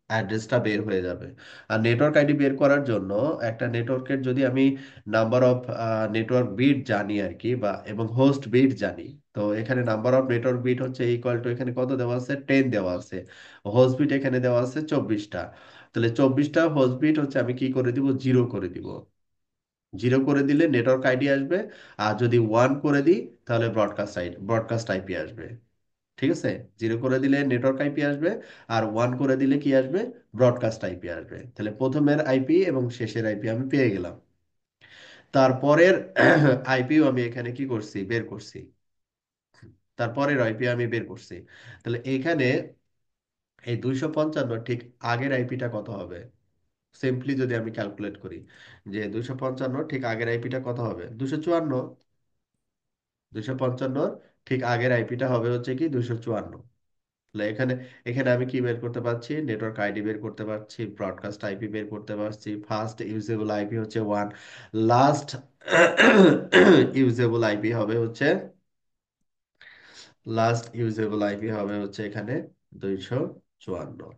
অ্যাড্রেসটা বের হয়ে যাবে। আর নেটওয়ার্ক আইডি বের করার জন্য একটা নেটওয়ার্কের যদি আমি নাম্বার অফ নেটওয়ার্ক বিট জানি আর কি, বা এবং হোস্ট বিট জানি, তো এখানে নাম্বার অফ নেটওয়ার্ক বিট হচ্ছে ইকুয়াল টু, এখানে কত দেওয়া আছে, 10 দেওয়া আছে। হোস্ট বিট এখানে দেওয়া আছে 24টা। তাহলে 24টা হোস্ট বিট হচ্ছে আমি কি করে দিব, জিরো করে দিব। জিরো করে দিলে নেটওয়ার্ক আইডি আসবে। আর যদি ওয়ান করে দিই তাহলে ব্রডকাস্ট আইপি আসবে। ঠিক আছে। জিরো করে দিলে নেটওয়ার্ক আইপি আসবে, আর ওয়ান করে দিলে কি আসবে, ব্রডকাস্ট আইপি আসবে। তাহলে প্রথমের আইপি এবং শেষের আইপি আমি পেয়ে গেলাম। তারপরের আইপিও আমি এখানে কি করছি, বের করছি। তারপরের আইপি আমি বের করছি। তাহলে এইখানে এই 255 ঠিক আগের আইপিটা কত হবে, সিম্পলি যদি আমি ক্যালকুলেট করি যে 255 ঠিক আগের আইপিটা কত হবে, 254। 255 ঠিক আগের আইপিটা হবে হচ্ছে কি 254। তাহলে এখানে এখানে আমি কি বের করতে পারছি, নেটওয়ার্ক আইডি বের করতে পারছি, ব্রডকাস্ট আইপি বের করতে পারছি, ফার্স্ট ইউজেবল আইপি হচ্ছে ওয়ান, লাস্ট ইউজেবল আইপি হবে হচ্ছে, এখানে 254।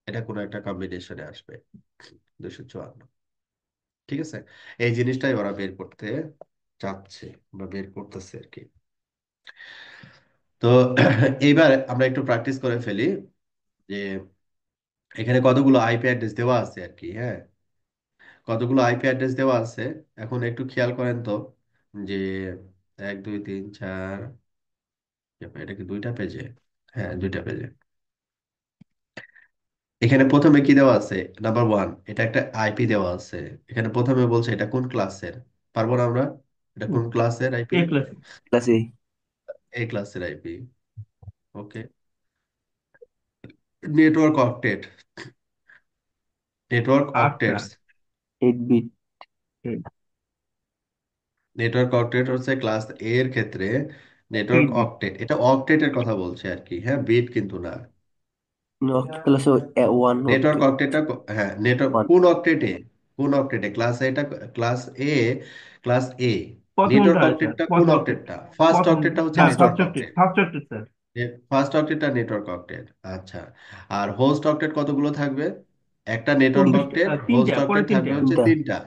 এটা কোনো একটা কম্বিনেশনে আসবে 254। ঠিক আছে। এই জিনিসটাই ওরা বের করতে চাচ্ছে বা বের করতেছে আর কি। তো এইবার আমরা একটু প্র্যাকটিস করে ফেলি যে এখানে কতগুলো আইপি অ্যাড্রেস দেওয়া আছে আর কি। হ্যাঁ, কতগুলো আইপি অ্যাড্রেস দেওয়া আছে এখন একটু খেয়াল করেন তো, যে 1 2 3 4, এটা কি দুইটা পেজে? হ্যাঁ, দুইটা পেজে। এখানে প্রথমে কি দেওয়া আছে, নাম্বার ওয়ান, এটা একটা আইপি দেওয়া আছে। এখানে প্রথমে বলছে এটা কোন ক্লাসের, পারবো না আমরা, এটা কোন ক্লাসের IP, A class. Class A. এই ক্লাসের IP. Okay. Network octet, network 8টা। Octets, 8 bit. নেটওয়ার্ক অক্টেট হচ্ছে ক্লাস এ এর ক্ষেত্রে। Network 8 bit. অক্টেট, এটা অক্টেটের কথা বলছে আর কি, হ্যাঁ, বিট কিন্তু না। Class one network octet. অক্টেটটা, হ্যাঁ, নেটওয়ার্ক ওয়ান। কোন অক্টেটে, কোন অক্টেটে ক্লাস এটা, ক্লাস এ, ক্লাস এ। প্রথমটা নেটওয়ার্ক স্যার, অক্টেটটা কোন প্রথম অক্টেট। অক্টেটটা, ফার্স্ট প্রথম, অক্টেটটা হচ্ছে হ্যাঁ network first octet, octet. First octet sir. First অক্টেটটা নেটওয়ার্ক অক্টেট, আচ্ছা। আর হোস্ট অক্টেট কতগুলো থাকবে, একটা নেটওয়ার্ক 24টা, অক্টেট, হোস্ট তিনটা, পরে অক্টেট থাকবে তিনটা। হচ্ছে তিনটা। 3টা।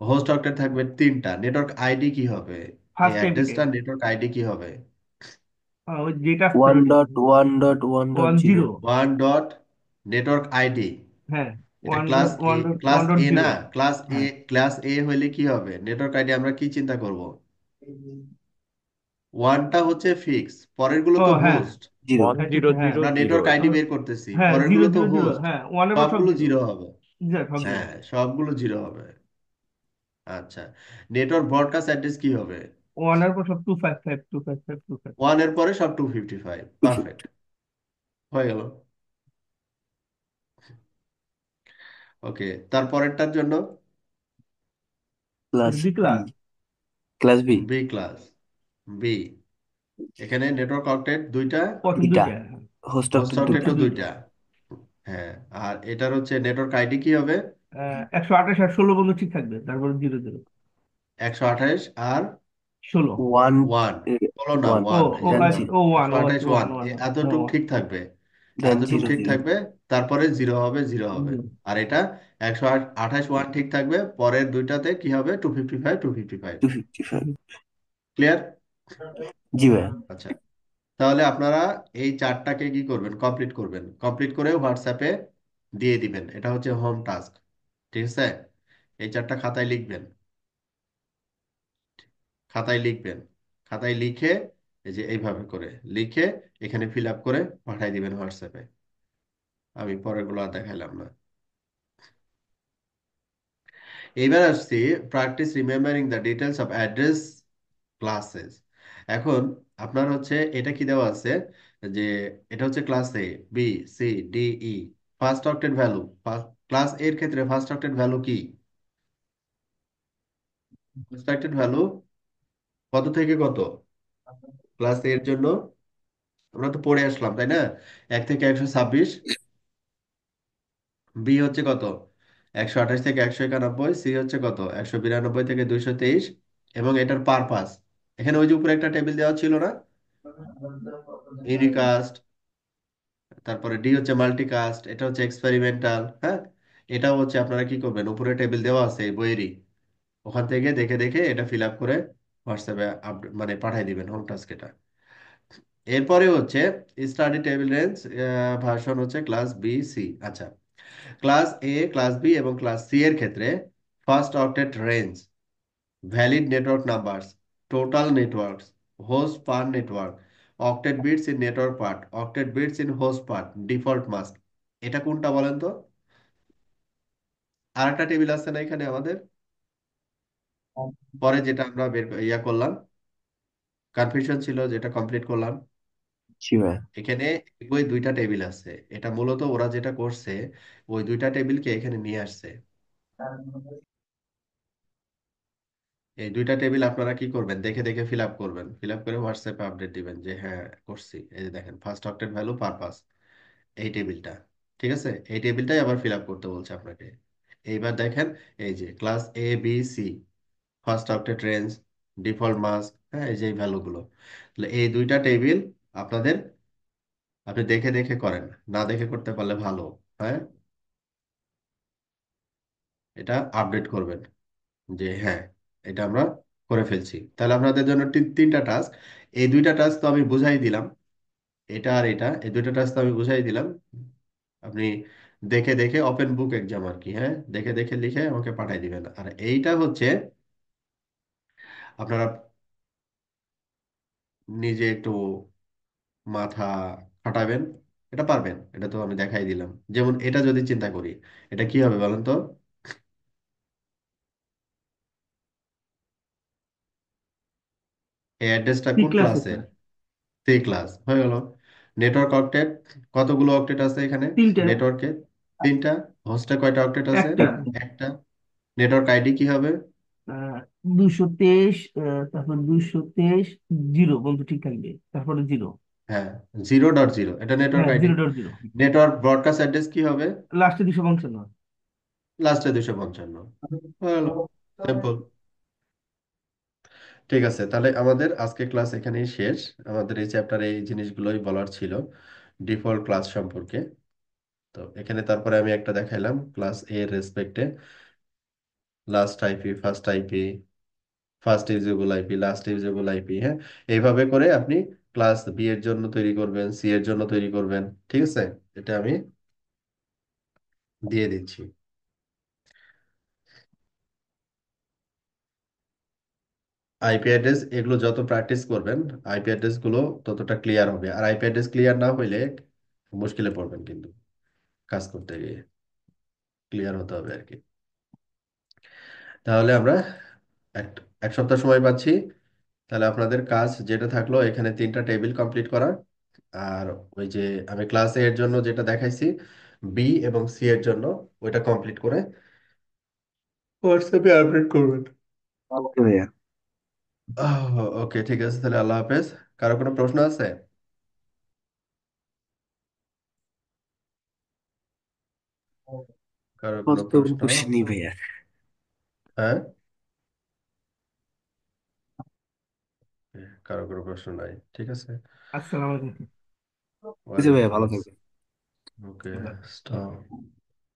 হোস্ট অক্টেট থাকবে 3টা। নেটওয়ার্ক আইডি কি হবে, এই ফার্স্ট আইপিতে অ্যাড্রেসটা নেটওয়ার্ক আইডি কি হবে, ওই যেটা আসছে ওয়ান ওইটা। Dot one dot one dot one zero zero. One dot network ID. হ্যাঁ, এটা one class dot A, one dot class one dot A না, জিরো। ক্লাস এ। হ্যাঁ, ক্লাস এ হইলে কি হবে, নেটওয়ার্ক আইডি আমরা কি চিন্তা করব, ওয়ানটা হচ্ছে ফিক্স, পরের গুলো ও তো হ্যাঁ, হোস্ট। জিরো। ওয়ান আচ্ছা জিরো আচ্ছা, হ্যাঁ। জিরো আমরা জিরো নেটওয়ার্ক আইডি আহ, বের করতেছি, হ্যাঁ, পরের জিরো গুলো তো জিরো জিরো, হোস্ট। হ্যাঁ, ওয়ানের পর সব সবগুলো জিরো। জিরো হবে। সব জিরো। হ্যাঁ, সবগুলো জিরো হবে। আচ্ছা, নেটওয়ার্ক ব্রডকাস্ট অ্যাড্রেস কি হবে, ওয়ানের পর সব 255 255 255। ওয়ানের পরে সব 255, পারফেক্ট, হয়ে গেল। ওকে, তারপরেরটার জন্য class B B. Class. Class B. B class, B, এখানে নেটওয়ার্ক অক্টেট দুইটা, প্রথম দুইটা। দুইটা। হোস্ট হোস্ট অক্টেট দুইটা। অক্টেটও দুইটা। দুইটা। হ্যাঁ, আর এটার হচ্ছে নেটওয়ার্ক আইডি কি হবে, 128 আর 16 বন্ধু ঠিক থাকবে, তারপরে জিরো জিরো। 128 আর 16। ওয়ান। ওয়ান, বলো না ওয়ান। ও ওয়ান, এই ও যে দেন আচ্ছা, জিরো। ও ওয়ান, একশো ও আঠাশ আচ্ছা, ওয়ান, ওয়ান ওয়ান ও এতটুক ঠিক থাকবে, দেন এতটুক জিরো ঠিক জিরো। থাকবে। তারপরে জিরো হবে, জিরো হবে। জিরো। আর এটা 128 ওয়ান ঠিক থাকবে, পরের দুইটাতে কি হবে, 255 255। 255। ক্লিয়ার? জি ভাই। আচ্ছা, তাহলে আপনারা এই চারটাকে কি করবেন, কমপ্লিট করবেন, কমপ্লিট করে হোয়াটসঅ্যাপে দিয়ে দিবেন। এটা হচ্ছে হোম টাস্ক, ঠিক আছে। এই চারটা খাতায় লিখবেন, খাতায় লিখবেন, খাতায় লিখে এই যে এইভাবে করে লিখে এখানে ফিল আপ করে পাঠিয়ে দিবেন হোয়াটসঅ্যাপে। আমি পরেরগুলো আর দেখাইলাম না। এইবার আসছি practice remembering the details of address classes. এখন আপনার হচ্ছে এটা কি দেওয়া আছে যে এটা হচ্ছে class A, B, C, D, E. First octet value, class এর ক্ষেত্রে ফার্স্ট অক্টেট ভ্যালু কি? ফার্স্ট অক্টেট ভ্যালু কত থেকে কত ক্লাস এর জন্য? আমরা তো পড়ে আসলাম তাই না, 1 থেকে 126। বি হচ্ছে কত? 128 থেকে 191। সি হচ্ছে কত? 192 থেকে 223। এবং এটার পারপাস, এখানে ওই যে উপরে একটা টেবিল দেওয়া ছিল না, ইউনিকাস্ট, তারপরে ডি হচ্ছে মাল্টিকাস্ট, এটা হচ্ছে এক্সপেরিমেন্টাল। হ্যাঁ, এটাও হচ্ছে আপনারা কি করবেন, উপরে টেবিল দেওয়া আছে এই বইয়েরই, ওখান থেকে দেখে দেখে এটা ফিল আপ করে হোয়াটসঅ্যাপে মানে পাঠিয়ে দিবেন হোম টাস্ক এটা। এরপরে হচ্ছে স্টাডি টেবিল রেঞ্জ ভার্সন হচ্ছে ক্লাস বি, সি। আচ্ছা, ক্লাস এ, ক্লাস বি এবং ক্লাস সি এর ক্ষেত্রে first octet range, valid network numbers, total networks, host per network, octet bits in network part, octet bits in host part, default mask. এটা কোনটা বলেন তো? আর একটা table আছে না এখানে আমাদের, পরে যেটা আমরা ইয়া করলাম, কনফিউশন ছিল যেটা কমপ্লিট করলাম। জি ভাইয়া। এখানে ওই দুইটা টেবিল আছে, এটা মূলত ওরা যেটা করছে ওই দুইটা টেবিলকে এখানে নিয়ে আসছে। এই দুইটা টেবিল আপনারা কি করবেন, দেখে দেখে ফিল আপ করবেন, ফিল আপ করে হোয়াটসঅ্যাপে আপডেট দিবেন যে হ্যাঁ করছি। এই যে দেখেন ফার্স্ট অক্টেট ভ্যালু পারপাস, এই টেবিলটা, ঠিক আছে, এই টেবিলটাই আবার ফিল আপ করতে বলছে আপনাকে। এইবার দেখেন, এই যে class A, B, C, first octet range, default mask, হ্যাঁ, এই যে এই ভ্যালুগুলো, তাহলে এই দুইটা টেবিল আপনাদের, আপনি দেখে দেখে করেন, না দেখে করতে পারলে ভালো। হ্যাঁ, এটা আপডেট করবেন যে হ্যাঁ এটা আমরা করে ফেলছি। তাহলে আপনাদের জন্য তিনটা টাস্ক, এই দুইটা টাস্ক তো আমি বুঝাই দিলাম, এটা আর এটা, এই দুইটা টাস্ক তো আমি বুঝাই দিলাম। আপনি দেখে দেখে ওপেন বুক এক্সাম আর কি, হ্যাঁ, দেখে দেখে লিখে আমাকে পাঠাই দিবেন। আর এইটা হচ্ছে আপনারা নিজে একটু মাথা খাটাবেন, এটা পারবেন, এটা তো আমি দেখাই দিলাম। যেমন এটা যদি চিন্তা করি, এটা কি হবে বলেন তো? এই অ্যাড্রেসটা সি কোন ক্লাসে ক্লাসের? স্যার। সি ক্লাস হয়ে গেল। নেটওয়ার্ক অক্টেট, কতগুলো অক্টেট আছে এখানে? তিনটে। নেটওয়ার্কে তিনটা। হোস্টে কয়টা অক্টেট আছে? একটা। একটা। নেটওয়ার্ক আইডি কি হবে? 223, তারপর 223 জিরো বন্ধু ঠিক থাকবে, তারপরে জিরো। হ্যাঁ, 0.0, এটা নেটওয়ার্ক হ্যাঁ, আইডি। 0.0। নেটওয়ার্ক ব্রডকাস্ট অ্যাড্রেস কি হবে? লাস্টে 255। লাস্টে 255। হয়ে গেল, সিম্পল। ঠিক আছে, তাহলে আমাদের আজকে ক্লাস এখানেই শেষ। আমাদের এই চ্যাপ্টারে এই জিনিসগুলোই বলার ছিল ডিফল্ট ক্লাস সম্পর্কে। তো এখানে তারপরে আমি একটা দেখাইলাম ক্লাস এ এর রেসপেক্টে, last IP, first IP, first usable IP, last usable IP. হ্যাঁ, এইভাবে করে আপনি ক্লাস বি এর জন্য তৈরি করবেন, সি এর জন্য তৈরি করবেন। ঠিক আছে, এটা আমি দিয়ে দিচ্ছি। আইপি অ্যাড্রেস এগুলো যত প্র্যাকটিস করবেন, আইপি অ্যাড্রেস গুলো ততটা ক্লিয়ার হবে। আর আইপি অ্যাড্রেস ক্লিয়ার না হইলে মুশকিলে পড়বেন কিন্তু, কাজ করতে গিয়ে ক্লিয়ার হতে হবে আর কি। তাহলে আমরা এক এক সপ্তাহ সময় পাচ্ছি। তাহলে আপনাদের কাজ যেটা থাকলো এখানে তিনটা টেবিল কমপ্লিট করা, আর ওই যে আমি ক্লাস এ এর জন্য যেটা দেখাইছি, বি এবং সি এর জন্য ওইটা কমপ্লিট করে হোয়াটসঅ্যাপে আপডেট করবেন। ওকে ভাইয়া। ওকে, ঠিক আছে, তাহলে আল্লাহ হাফেজ। কারো কোনো প্রশ্ন আছে? কারো কোনো আপাতত কোনো প্রশ্ন? কোশ্চেন নেই ভাইয়া। হ্যাঁ, কারো কোনো প্রশ্ন নাই, ঠিক আছে। আসসালামু আলাইকুম। ঠিক আছে ভাইয়া, ওয়ালাইকুম ভালো থাকবেন। আসসালাম। ওকে, স্টপ।